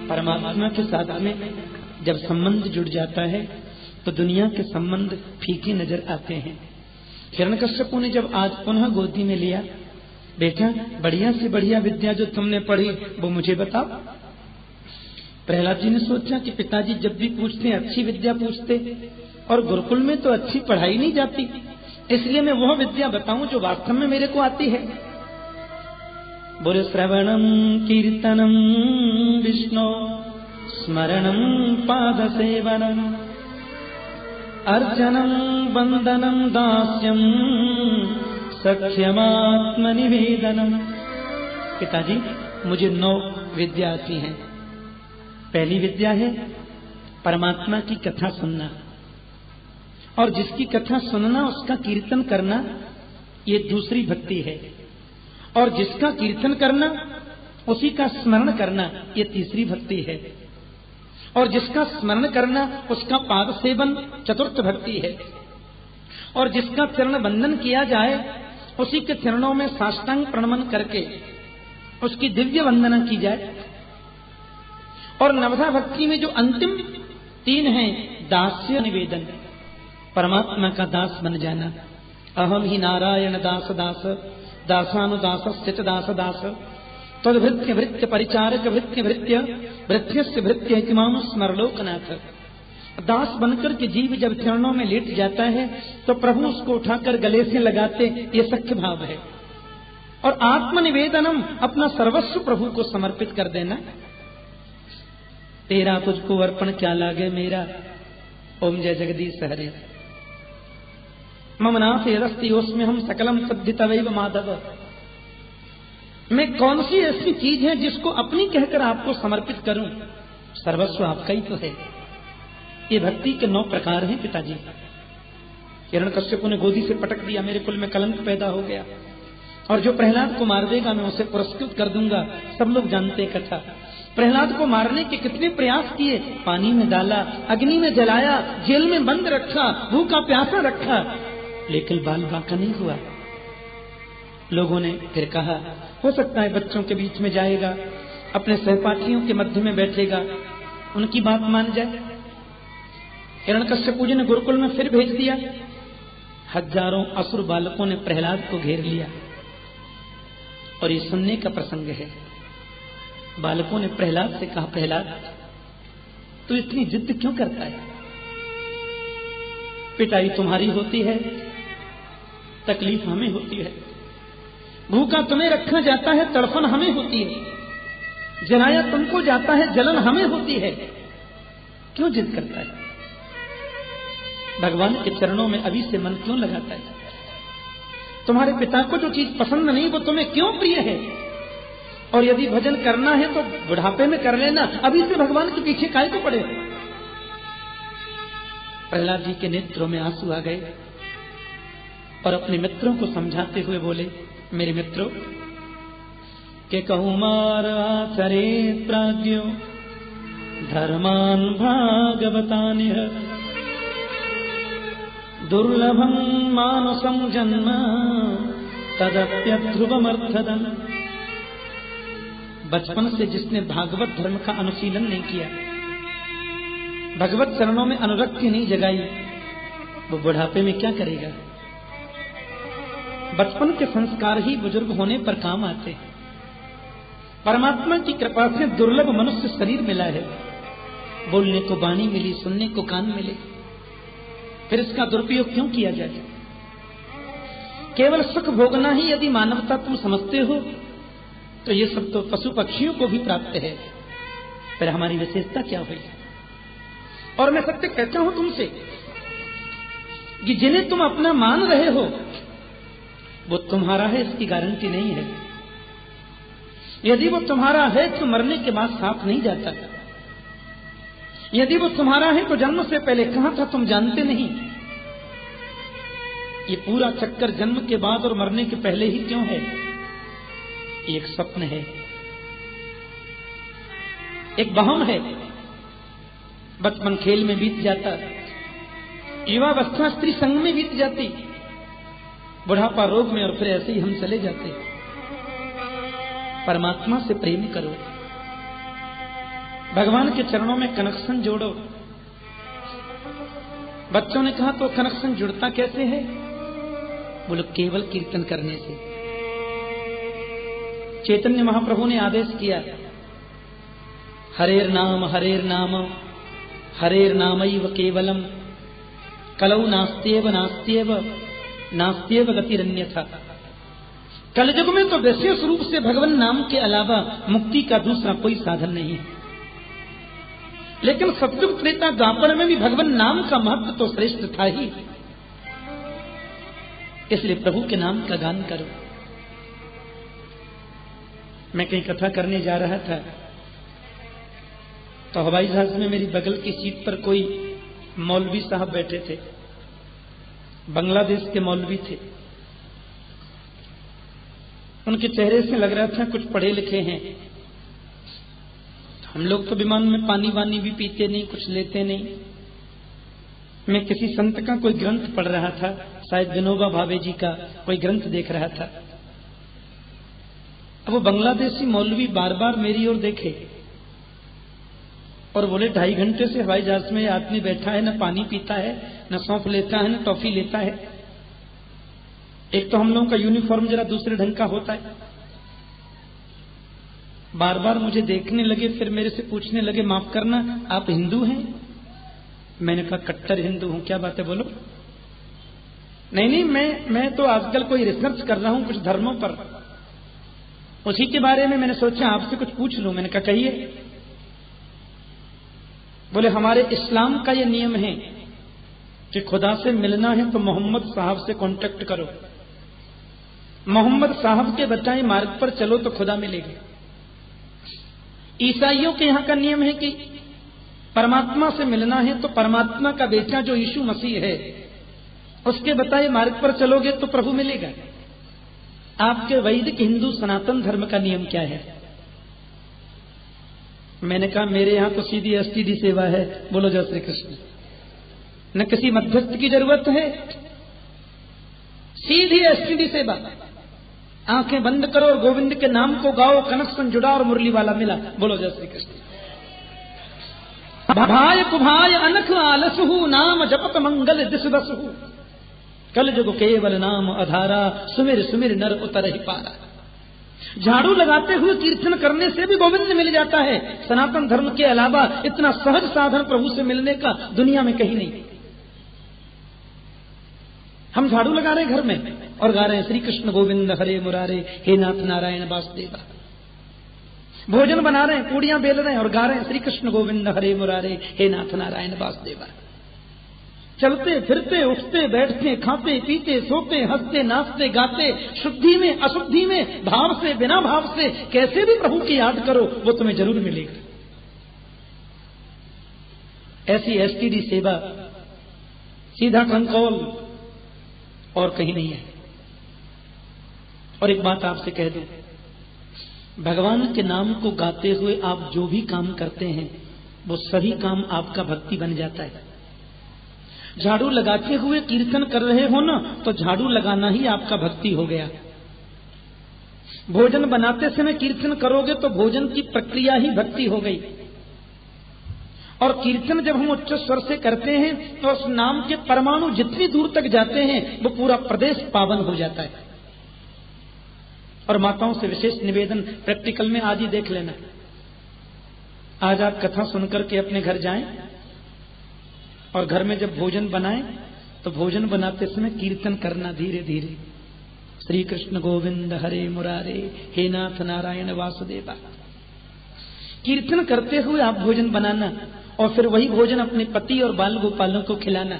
परमात्मा के साथ में जब संबंध जुड़ जाता है तो दुनिया के संबंध फीके नजर आते हैं। हिरण्यकश्यपु ने जब आज पुनः गोदी में लिया, बेटा बढ़िया से बढ़िया विद्या जो तुमने पढ़ी वो मुझे बताओ। प्रहलाद जी ने सोचा कि पिताजी जब भी पूछते अच्छी विद्या पूछते, और गुरुकुल में तो अच्छी पढ़ाई नहीं जाती, इसलिए मैं वह विद्या बताऊं जो वास्तव में मेरे को आती है। बोले श्रवणम कीर्तनम विष्णु स्मरणम पाद सेवनम अर्चनम वंदनम दास्यम सख्यमात्म निवेदनम। पिताजी मुझे 9 विद्या आती हैं। पहली विद्या है परमात्मा की कथा सुनना, और जिसकी कथा सुनना उसका कीर्तन करना, ये दूसरी भक्ति है। और जिसका कीर्तन करना उसी का स्मरण करना, ये तीसरी भक्ति है। और जिसका स्मरण करना उसका पाद सेवन चतुर्थ भक्ति है। और जिसका चरण वंदन किया जाए उसी के चरणों में साष्टांग प्रणमन करके उसकी दिव्य वंदना की जाए। और नवधा भक्ति में जो अंतिम 3 हैं, दास्य निवेदन, परमात्मा का दास बन जाना। अहम ही नारायण दास दास दासानुदास स्थित दास दास तद्भृत्य भृत्य परिचारक भृत्य भृत्य भृत्यस्य भृत्य इमाम स्मरलोकनाथ। दास बनकर के जीव जब चरणों में लेट जाता है तो प्रभु उसको उठाकर गले से लगाते, ये सख्य भाव है। और आत्मनिवेदनम, अपना सर्वस्व प्रभु को समर्पित कर देना। तेरा तुझको अर्पण क्या लागे मेरा, ओम जय जगदीश हरे। मम नाथ यदस्ति योस्मि हम सकलम सद्धितवैव माधव। मैं कौन सी ऐसी चीज है जिसको अपनी कहकर आपको समर्पित करूं, सर्वस्व आपका ही तो है। ये भक्ति के 9 प्रकार हैं पिताजी। हिरण्यकश्यपु ने गोदी से पटक दिया, मेरे कुल में कलंक पैदा हो गया, और जो प्रहलाद को मार देगा मैं उसे पुरस्कृत कर दूंगा। सब लोग जानते कथा। प्रहलाद को मारने के कितने प्रयास किए, पानी में डाला, अग्नि में जलाया, जेल में बंद रखा, भूखा प्यासा रखा, लेकिन बाल बांका नहीं हुआ। लोगों ने फिर कहा हो सकता है बच्चों के बीच में जाएगा, अपने सहपाठियों के मध्य में बैठेगा, उनकी बात मान जाए। हिरण्यकश्यप जी ने गुरुकुल में फिर भेज दिया। हजारों असुर बालकों ने प्रहलाद को घेर लिया और ये सुनने का प्रसंग है। बालकों ने प्रहलाद से कहा, प्रहलाद तू इतनी जिद क्यों करता है? पिटाई तुम्हारी होती है, तकलीफ हमें होती है, भूखा तुम्हें रखा जाता है, तड़फन हमें होती है, जलाया तुमको जाता है, जलन हमें होती है, क्यों जिद करता है? भगवान के चरणों में अभी से मन क्यों लगाता है? तुम्हारे पिता को जो चीज पसंद नहीं वो तुम्हें क्यों प्रिय है? और यदि भजन करना है तो बुढ़ापे में कर लेना, अभी से भगवान के पीछे काहे को पड़े? प्रहलाद जी के नेत्रों में आंसू आ गए और अपने मित्रों को समझाते हुए बोले, मेरे मित्रों के कहुमार आचरेत प्राज्ञो धर्मान भागवतानिह दुर्लभं मानसं जन्म तदप्यध्रुवमर्थदम्। बचपन से जिसने भागवत धर्म का अनुशीलन नहीं किया, भगवत चरणों में अनुरक्ति नहीं जगाई, वो बुढ़ापे में क्या करेगा? बचपन के संस्कार ही बुजुर्ग होने पर काम आते हैं। परमात्मा की कृपा से दुर्लभ मनुष्य शरीर मिला है, बोलने को वाणी मिली, सुनने को कान मिले, फिर इसका दुरुपयोग क्यों किया जाए? केवल सुख भोगना ही यदि मानवता तुम समझते हो तो ये सब तो पशु पक्षियों को भी प्राप्त है, फिर हमारी विशेषता क्या हुई? और मैं सत्य कहता हूं तुमसे कि जिन्हें तुम अपना मान रहे हो वो तुम्हारा है, इसकी गारंटी नहीं है। यदि वो तुम्हारा है तो मरने के बाद साथ नहीं जाता। यदि वो तुम्हारा है तो जन्म से पहले कहां था तुम जानते नहीं। ये पूरा चक्कर जन्म के बाद और मरने के पहले ही क्यों है? एक स्वप्न है, एक वहम है। बचपन खेल में बीत जाता, युवावस्था स्त्री संग में बीत जाती, बुढ़ापा रोग में, और फिर ऐसे ही हम चले जाते। परमात्मा से प्रेम करो, भगवान के चरणों में कनेक्शन जोड़ो। बच्चों ने कहा तो कनेक्शन जुड़ता कैसे है? बोलो केवल कीर्तन करने से। चैतन्य महाप्रभु ने आदेश किया, हरेर नाम हरेर नामैव केवलम कलौ नास्त्येव नास्त्येव नास्त्येव गतिरन्यथा। कलयुग में तो विशेष रूप से भगवान नाम के अलावा मुक्ति का दूसरा कोई साधन नहीं है। लेकिन सतयुग त्रेता द्वापर में भी भगवान नाम का महत्व तो श्रेष्ठ था ही। इसलिए प्रभु के नाम का गान करो। मैं कहीं कथा करने जा रहा था तो हवाई जहाज में मेरी बगल की सीट पर कोई मौलवी साहब बैठे थे, बांग्लादेश के मौलवी थे। उनके चेहरे से लग रहा था कुछ पढ़े लिखे हैं। हम लोग तो विमान में पानी वानी भी पीते नहीं, कुछ लेते नहीं। मैं किसी संत का कोई ग्रंथ पढ़ रहा था, शायद विनोबा भावे जी का कोई ग्रंथ देख रहा था। अब वो बांग्लादेशी मौलवी बार बार मेरी ओर देखे और बोले, 2.5 घंटे से हवाई जहाज में आदमी बैठा है, न पानी पीता है, न सौंफ लेता है, न टॉफी लेता है। एक तो हम लोगों का यूनिफॉर्म जरा दूसरे ढंग का होता है। बार बार मुझे देखने लगे, फिर मेरे से पूछने लगे, माफ करना आप हिंदू हैं? मैंने कहा कट्टर हिंदू हूं। क्या बात है, बोलो। नहीं, मैं तो आजकल कोई रिसर्च कर रहा हूं कुछ धर्मों पर, उसी के बारे में मैंने सोचा आपसे कुछ पूछ लूं। मैंने कहा कहिए। बोले, हमारे इस्लाम का ये नियम है कि खुदा से मिलना है तो मोहम्मद साहब से कांटेक्ट करो, मोहम्मद साहब के बताए मार्ग पर चलो तो खुदा मिलेगी। ईसाइयों के यहां का नियम है कि परमात्मा से मिलना है तो परमात्मा का बेटा जो यीशु मसीह है उसके बताए मार्ग पर चलोगे तो प्रभु मिलेगा। आपके वैदिक हिंदू सनातन धर्म का नियम क्या है? मैंने कहा मेरे यहां तो सीधी एसटीडी सेवा है। बोलो जय श्री कृष्ण। न किसी मध्यस्थ की जरूरत है, सीधी एसटीडी सेवा। आंखें बंद करो और गोविंद के नाम को गाओ, कनेक्शन जुड़ा और मुरली वाला मिला। बोलो जय श्री कृष्ण। भाय कुभाय अनख आलसहु, नाम जपत मंगल दिस दसहु, कल जुग केवल नाम अधारा, सुमिर सुमिर नर उतर ही पारा। झाड़ू लगाते हुए कीर्तन करने से भी गोविंद मिल जाता है। सनातन धर्म के अलावा इतना सहज साधन प्रभु से मिलने का दुनिया में कहीं नहीं। हम झाड़ू लगा रहे हैं घर में और गा रहे हैं श्री कृष्ण गोविंद हरे मुरारे, हे नाथ नारायण वासुदेवा। भोजन बना रहे हैं, पूड़ियां बेल रहे हैं और गा रहे हैं श्री कृष्ण गोविंद हरे मुरारे, हे नाथ नारायण वासुदेवा। चलते फिरते उठते बैठते खाते पीते सोते हंसते नाचते गाते, शुद्धि में अशुद्धि में, भाव से बिना भाव से, कैसे भी प्रभु की याद करो वो तुम्हें जरूर मिलेगा। ऐसी एसटीडी सेवा सीधा कंकौल और कहीं नहीं है। और एक बात आपसे कह दूं, भगवान के नाम को गाते हुए आप जो भी काम करते हैं वो सभी काम आपका भक्ति बन जाता है। झाड़ू लगाते हुए कीर्तन कर रहे हो ना, तो झाड़ू लगाना ही आपका भक्ति हो गया। भोजन बनाते समय कीर्तन करोगे तो भोजन की प्रक्रिया ही भक्ति हो गई। और कीर्तन जब हम उच्च स्वर से करते हैं तो उस नाम के परमाणु जितनी दूर तक जाते हैं वो पूरा प्रदेश पावन हो जाता है। और माताओं से विशेष निवेदन, प्रैक्टिकल में आज ही देख लेना। आज आप कथा सुनकर के अपने घर जाएं और घर में जब भोजन बनाएं तो भोजन बनाते समय कीर्तन करना धीरे धीरे, श्री कृष्ण गोविंद हरे मुरारे, हे नाथ नारायण वासुदेवा। कीर्तन करते हुए आप भोजन बनाना और फिर वही भोजन अपने पति और बाल गोपालों को खिलाना।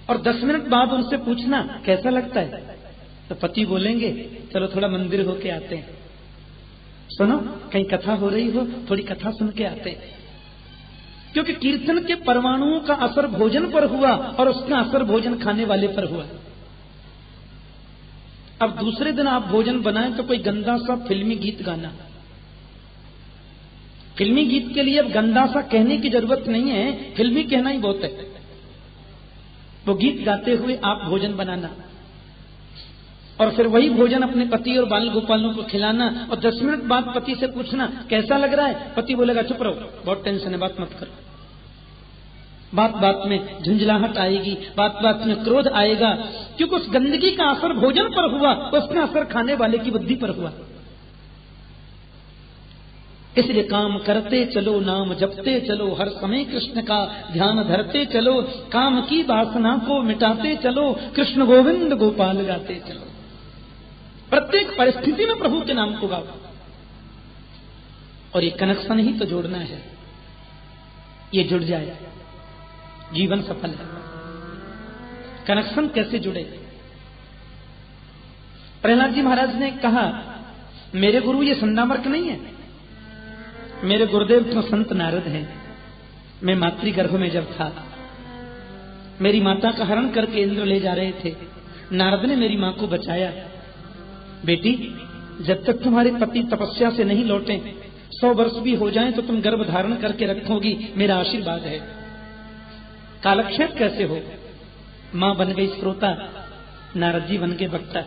और 10 मिनट बाद उनसे पूछना कैसा लगता है, तो पति बोलेंगे चलो थोड़ा मंदिर होके आते हैं, सुनो कहीं कथा हो रही हो, थोड़ी कथा सुन के आते हैं। क्योंकि कीर्तन के परमाणुओं का असर भोजन पर हुआ और उसका असर भोजन खाने वाले पर हुआ। अब दूसरे दिन आप भोजन बनाएं तो कोई गंदा सा फिल्मी गीत गाना। फिल्मी गीत के लिए अब गंदा सा कहने की जरूरत नहीं है, फिल्मी कहना ही बहुत है। वो गीत गाते हुए आप भोजन बनाना और फिर वही भोजन अपने पति और बाल गोपालों को खिलाना। और 10 मिनट बाद पति से पूछना कैसा लग रहा है, पति बोलेगा चुप रहो, बहुत टेंशन है, बात मत करो। बात बात में झुंझलाहट आएगी, बात बात में क्रोध आएगा, क्योंकि उस गंदगी का असर भोजन पर हुआ, उसका असर खाने वाले की बुद्धि पर हुआ। इसलिए काम करते चलो, नाम जपते चलो, हर समय कृष्ण का ध्यान धरते चलो, काम की वासना को मिटाते चलो, कृष्ण गोविंद गोपाल गाते चलो। प्रत्येक परिस्थिति में प्रभु के नाम को गाओ। और ये कनेक्शन ही तो जोड़ना है, ये जुड़ जाए जीवन सफल है। कनेक्शन कैसे जुड़े? प्रहलाद जी महाराज ने कहा मेरे गुरु ये संदामर्क नहीं है, मेरे गुरुदेव तो संत नारद हैं। मैं मातृगर्भ में जब था, मेरी माता का हरण करके इंद्र ले जा रहे थे, नारद ने मेरी मां को बचाया। बेटी जब तक तुम्हारे पति तपस्या से नहीं लौटे, 100 वर्ष भी हो जाएं तो तुम गर्भ धारण करके रखोगी, मेरा आशीर्वाद है। कालक्षेप कैसे हो? मां बन गई श्रोता, नारद जी बन गए वक्ता।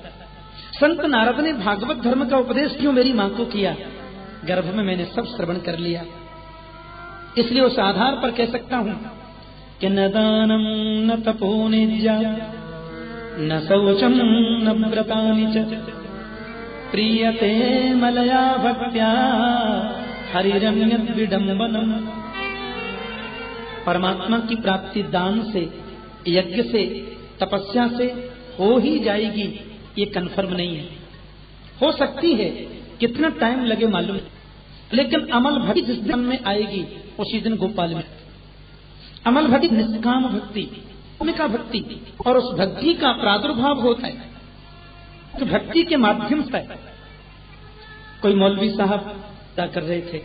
संत नारद ने भागवत धर्म का उपदेश क्यों मेरी मां को किया? गर्भ में मैंने सब श्रवण कर लिया। इसलिए उस आधार पर कह सकता हूं कि न दानम न तपो निज्या न शौचम न व्रतानि च प्रीयते मलया भक्त्या हरिरन्यद् विडम्बनम। परमात्मा की प्राप्ति दान से, यज्ञ से, तपस्या से हो ही जाएगी, ये कन्फर्म नहीं है। हो सकती है, कितना टाइम लगे मालूम, लेकिन अमल भक्ति जिस दिन में आएगी उसी दिन गोपाल में। अमल भक्ति निष्काम भक्ति, का भक्ति, और उस भक्ति का प्रादुर्भाव होता है तो भक्ति के माध्यम से। कोई मौलवी साहब क्या कर रहे थे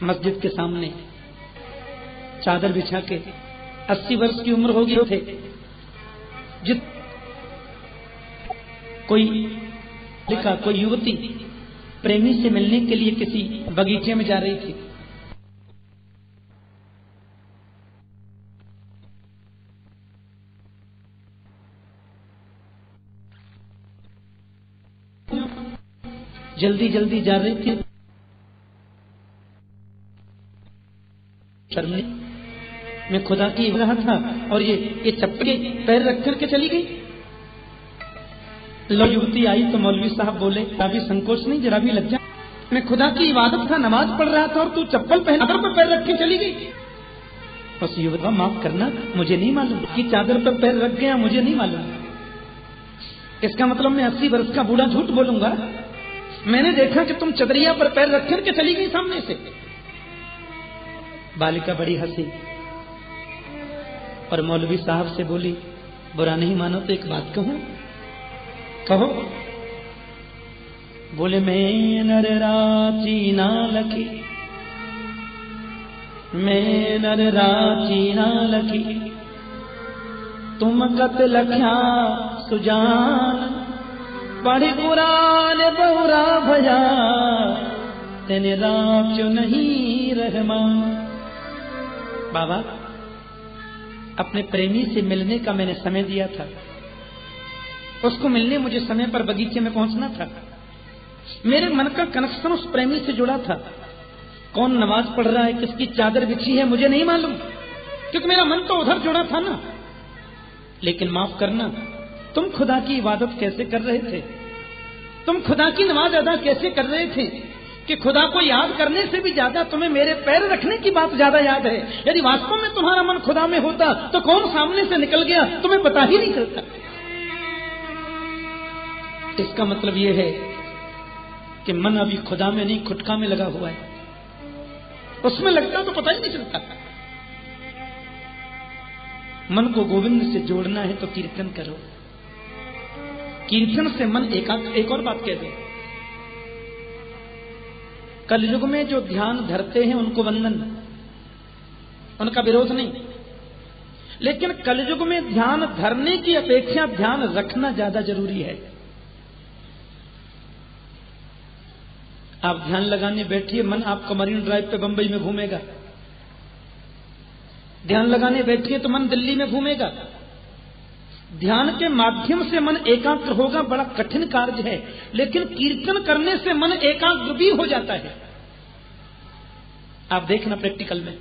मस्जिद के सामने, चादर बिछा के, 80 वर्ष की उम्र होगी थे। जित कोई युवती प्रेमी से मिलने के लिए किसी बगीचे में जा रही थी। जल्दी जल्दी जा रही थी, शर्म मैं खुदा की रहा था और ये चप्पल पैर रख करके चली गई। लो युवती आई तो मौलवी साहब बोले, जरा भी संकोच नहीं, जरा भी लज्जा, मैं खुदा की इबादत था, नमाज पढ़ रहा था और तू चप्पल पहन पर पैर रख के चली गई। उस युवक का माफ करना, मुझे नहीं मालूम कि चादर पर पैर रख गया, मुझे नहीं मालूम। इसका मतलब मैं 80 वर्ष का बूढ़ा झूठ बोलूंगा? मैंने देखा कि तुम चदरिया पर पैर रख करके चली गई सामने से। बालिका बड़ी हंसी और मौलवी साहब से बोली, बुरा नहीं मानो तो एक बात कहूं? कहो। बोले, मैं नर राची ना लखी, मैं नर राची ना लखी, तुम कत लख्या सुजान, पढ़ी कुरान बहुरा भया, तेने राख्यो नहीं रहमान। बाबा, अपने प्रेमी से मिलने का मैंने समय दिया था, उसको मिलने मुझे समय पर बगीचे में पहुंचना था। मेरे मन का कनेक्शन उस प्रेमी से जुड़ा था। कौन नमाज पढ़ रहा है, किसकी चादर बिछी है, मुझे नहीं मालूम, क्योंकि मेरा मन तो उधर जुड़ा था ना। लेकिन माफ करना, तुम खुदा की इबादत कैसे कर रहे थे, तुम खुदा की नमाज अदा कैसे कर रहे थे कि खुदा को याद करने से भी ज्यादा तुम्हें मेरे पैर रखने की बात ज्यादा याद है। यदि वास्तव में तुम्हारा मन खुदा में होता तो कौन सामने से निकल गया, तुम्हें पता ही नहीं चलता। इसका मतलब यह है कि मन अभी खुदा में नहीं, खुटका में लगा हुआ है। उसमें लगता तो पता ही नहीं चलता। मन को गोविंद से जोड़ना है तो कीर्तन करो, कीर्तन से मन एकाग्र। एक और बात कह दो, कलयुग में जो ध्यान धरते हैं उनको वंदन, उनका विरोध नहीं, लेकिन कलयुग में ध्यान धरने की अपेक्षा ध्यान रखना ज्यादा जरूरी है। आप ध्यान लगाने बैठिए, मन आपका मरीन ड्राइव पे बंबई में घूमेगा। ध्यान लगाने बैठिए तो मन दिल्ली में घूमेगा। ध्यान के माध्यम से मन एकाग्र होगा, बड़ा कठिन कार्य है, लेकिन कीर्तन करने से मन एकाग्र भी हो जाता है। आप देखना प्रैक्टिकल में,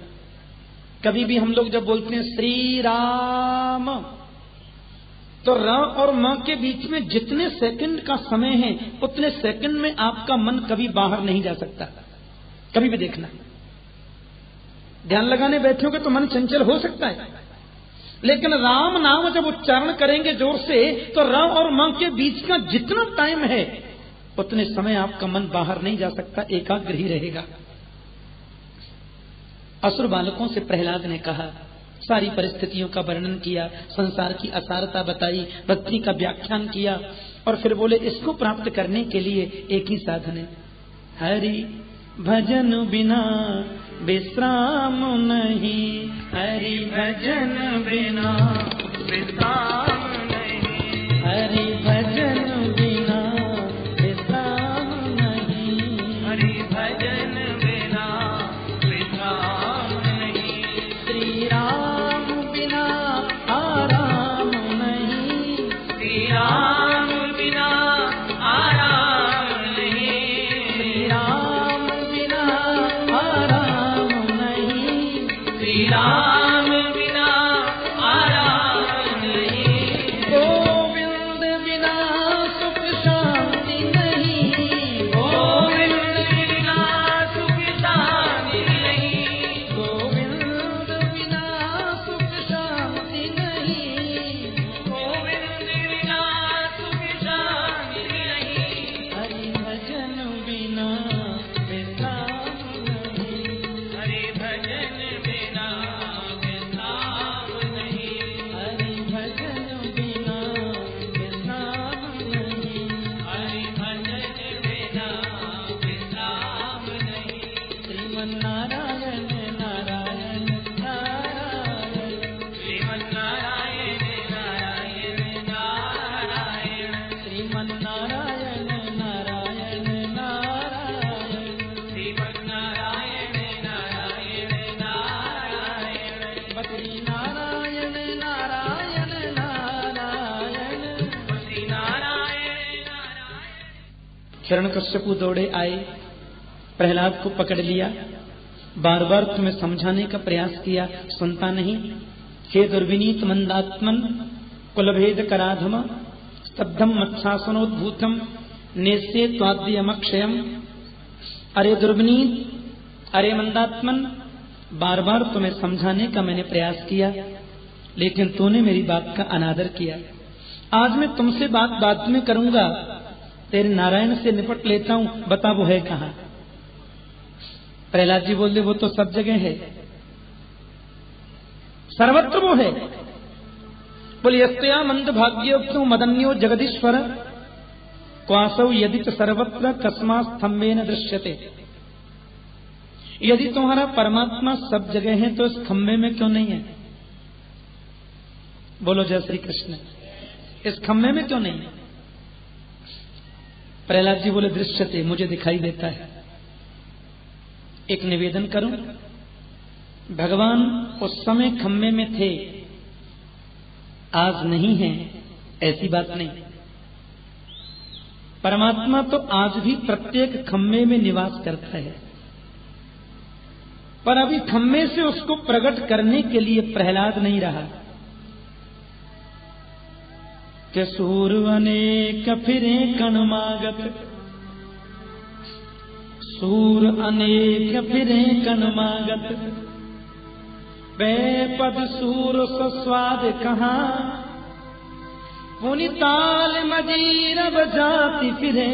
कभी भी हम लोग जब बोलते हैं श्री राम, तो र और म के बीच में जितने सेकंड का समय है उतने सेकंड में आपका मन कभी बाहर नहीं जा सकता। कभी भी देखना, ध्यान लगाने बैठोगे तो मन चंचल हो सकता है, लेकिन राम नाम जब उच्चारण करेंगे जोर से तो र और म के बीच का जितना टाइम है उतने समय आपका मन बाहर नहीं जा सकता, एकाग्र ही रहेगा। असुर बालकों से प्रहलाद ने कहा, सारी परिस्थितियों का वर्णन किया, संसार की असारता बताई, भक्ति का व्याख्यान किया और फिर बोले इसको प्राप्त करने के लिए एक ही साधन है, हरि भजन बिना विश्राम नहीं, हरि भजन बिना विश्राम नहीं, हरि भजन बिना विश्राम नहीं, हरि भजन बिना विश्राम नहीं, श्री राम बिना आराम नहीं, श्री राम बिना आराम नहीं, श्री राम बिना आराम नहीं, श्री राम बिना आराम नहीं, गोविंद बिना सुख शांति नहीं, गोविंद बिना सुख शांति नहीं, गोविंद बिना सुख शांति नहीं, गोविंद बिना सुख शांति नहीं, हरि भजन बिना विश्राम नहीं, हरि भजन बिना हिरण्यकश्यपु दौड़े आए, प्रहलाद को पकड़ लिया, बार बार तुम्हें समझाने का प्रयास किया, सुनता नहीं। हे दुर्विनीत मंदात्मन कुलभेद कराधम स्तब्धम मत्सासनोद्भूतम नेस्ये त्वाद्यमक्षयम। अरे दुर्विनीत, अरे मंदात्मन, बार बार तुम्हें समझाने का मैंने प्रयास किया, लेकिन तूने मेरी बात का अनादर किया। आज मैं तुमसे बात बाद में करूंगा, तेरे नारायण से निपट लेता हूं, बता वो है कहां। प्रहलाद जी बोले वो तो सब जगह है, सर्वत्र वो है। बोले यस्तया मंद भाग्योक्तो मदन्यो जगदीश्वर क्वासौ यदि च सर्वत्र कस्मा स्तंभेन दृश्यते। यदि तुम्हारा परमात्मा सब जगह है तो इस खंभे में क्यों नहीं है? बोलो जय श्री कृष्ण। इस खंभे में क्यों नहीं है? प्रहलाद जी बोले दृश्यते, मुझे दिखाई देता है। एक निवेदन करूं, भगवान उस समय खंभे में थे, आज नहीं है, ऐसी बात नहीं। परमात्मा तो आज भी प्रत्येक खंभे में निवास करता है, पर अभी खंभे से उसको प्रकट करने के लिए प्रहलाद नहीं रहा। कि सूर अनेक फिरे कणमागत, सूर अनेक फिरे कणमागत, बेपद सूर सस्वाद कहाँ, पुनि ताल मजीर बजाती फिरे,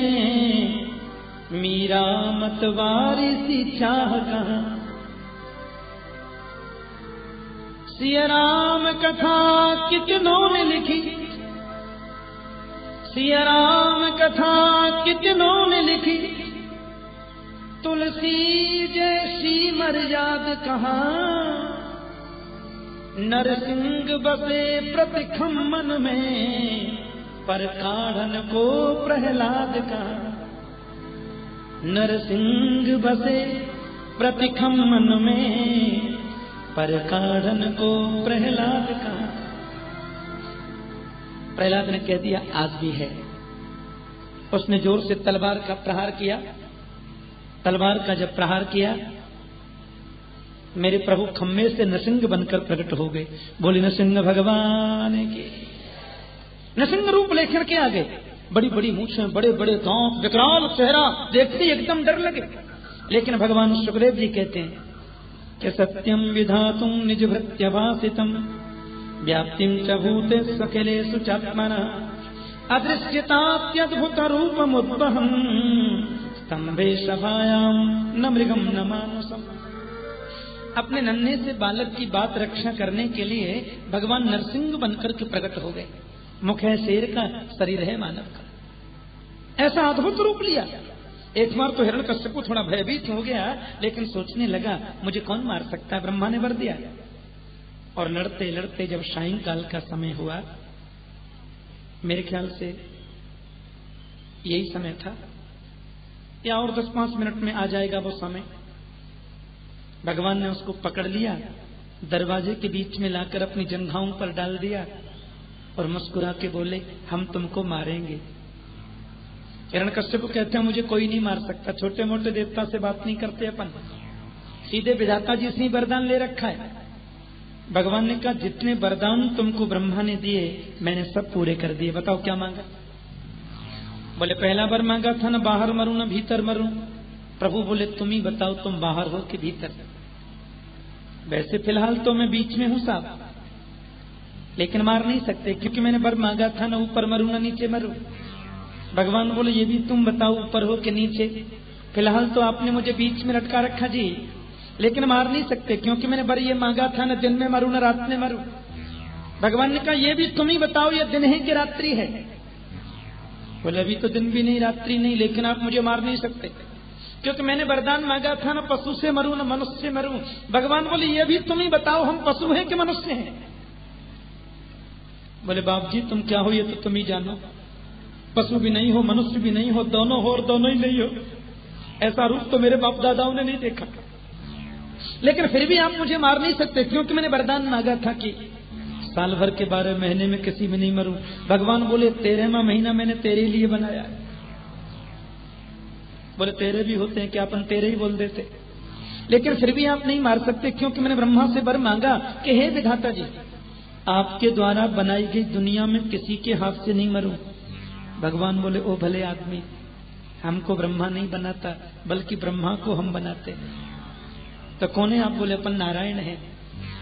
मीरा मतवारी सी चाह कहाँ। सिया राम कथा कितनों ने लिखी, सिया राम कथा कितनों ने लिखी, तुलसी जैसी मर्याद कहाँ, नरसिंह बसे प्रतिखम्मन में, पर काढ़न को प्रहलाद कहाँ। नरसिंह बसे प्रतिखम्मन में, पर काढ़न को प्रहलाद कहाँ। प्रहलाद ने कह दिया आज भी है। उसने जोर से तलवार का प्रहार किया। तलवार का जब प्रहार किया, मेरे प्रभु खम्भे से नृसिंह बनकर प्रकट हो गए। बोले नृसिंह भगवान की। नृसिंह रूप लेकर के आ गए, बड़ी बड़ी मूछें, बड़े बड़े दांत, विकराल चेहरा, देखते एकदम डर लगे। लेकिन भगवान सुखदेव जी कहते हैं कि सत्यम विधातुम निज भृत्य भासितम, व्याप्तिम च भूते सखिलेषु चात्मना, अदृश्यतात्यद्भुत रूपमुद्वहम्, स्तंभे सभायाम न मृगम न मानुषम। अपने नन्हे से बालक की बात रक्षा करने के लिए भगवान नरसिंह बनकर के प्रकट हो गए। मुख है शेर का, शरीर है मानव का। ऐसा अद्भुत रूप लिया। एक बार तो हिरण्यकश्यप थोड़ा भयभीत हो गया, लेकिन सोचने लगा मुझे कौन मार सकता है, ब्रह्मा ने वर दिया। और लड़ते लड़ते जब सायंकाल का समय हुआ, मेरे ख्याल से यही समय था, या और 10-5 मिनट में आ जाएगा वो समय, भगवान ने उसको पकड़ लिया, दरवाजे के बीच में लाकर अपनी जंघाओं पर डाल दिया और मुस्कुरा के बोले हम तुमको मारेंगे। हिरण्यकश्यप कहते हैं मुझे कोई नहीं मार सकता, छोटे मोटे देवता से बात नहीं करते अपन, सीधे विधाता जी से ही वरदान ले रखा है। भगवान ने कहा जितने वरदान तुमको ब्रह्मा ने दिए मैंने सब पूरे कर दिए, बताओ क्या मांगा। बोले पहला बार मांगा था न बाहर मरूं न भीतर मरूं। प्रभु बोले तुम ही बताओ तुम बाहर हो कि भीतर। वैसे फिलहाल तो मैं बीच में हूं साहब, लेकिन मार नहीं सकते क्योंकि मैंने वर मांगा था न ऊपर मरूं न नीचे मरूं। भगवान बोले ये भी तुम बताओ ऊपर हो कि नीचे। फिलहाल तो आपने मुझे बीच में लटका रखा जी, लेकिन मार नहीं सकते क्योंकि मैंने बर ये मांगा था न दिन में मरूं न रात में मरूं। भगवान ने कहा ये भी तुम ही बताओ ये दिन है कि रात्रि है। बोले अभी तो दिन भी नहीं रात्रि नहीं, लेकिन आप मुझे मार नहीं सकते क्योंकि मैंने वरदान मांगा था न पशु से मरूं न मनुष्य से मरूं। भगवान बोले ये भी तुम ही बताओ हम पशु हैं कि मनुष्य हैं। बोले बाप जी तुम क्या हो ये तो तुम ही जानो, पशु भी नहीं हो मनुष्य भी नहीं हो, दोनों हो और दोनों ही नहीं हो। ऐसा रूप तो मेरे बाप दादाओं ने नहीं देखा, लेकिन फिर भी आप मुझे मार नहीं सकते क्योंकि मैंने वरदान मांगा था कि साल भर के 12 महीने में किसी में नहीं मरूं। भगवान बोले 13वां महीना मैंने तेरे लिए बनाया। बोले तेरे भी होते हैं क्या, अपन तेरे ही बोल देते, लेकिन फिर भी आप नहीं मार सकते, क्योंकि मैंने ब्रह्मा से वर मांगा कि हे विधाता जी, आपके द्वारा बनाई गई दुनिया में किसी के हाथ से नहीं मरूं। भगवान बोले ओ भले आदमी, हमको ब्रह्मा नहीं बनाता, बल्कि ब्रह्मा को हम बनाते। तो कौन है आप? बोले अपन नारायण है।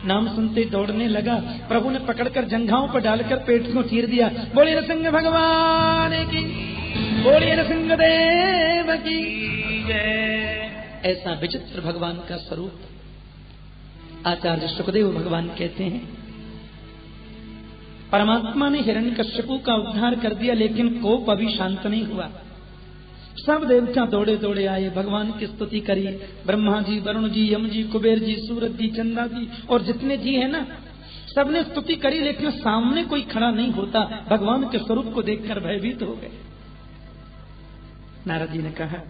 नाम सुनते दौड़ने लगा, प्रभु ने पकड़कर जंघाओं पर डालकर पेट को चीर दिया। बोलिए नरसिंह भगवान की, बोलिए नरसिंह देव की जय। ऐसा विचित्र भगवान का स्वरूप। आचार्य सुखदेव भगवान कहते हैं, परमात्मा ने हिरण्यकश्यपु का उद्धार कर दिया, लेकिन कोप अभी शांत नहीं हुआ। सब देवता दौड़े दौड़े आए, भगवान की स्तुति करी। ब्रह्मा जी, वरुण जी, यम जी, कुबेर जी, सूरज जी, चंदा जी और जितने जी है ना, सबने स्तुति करी, लेकिन सामने कोई खड़ा नहीं होता। भगवान के स्वरूप को देखकर भयभीत हो गए। नारद जी ने कहा,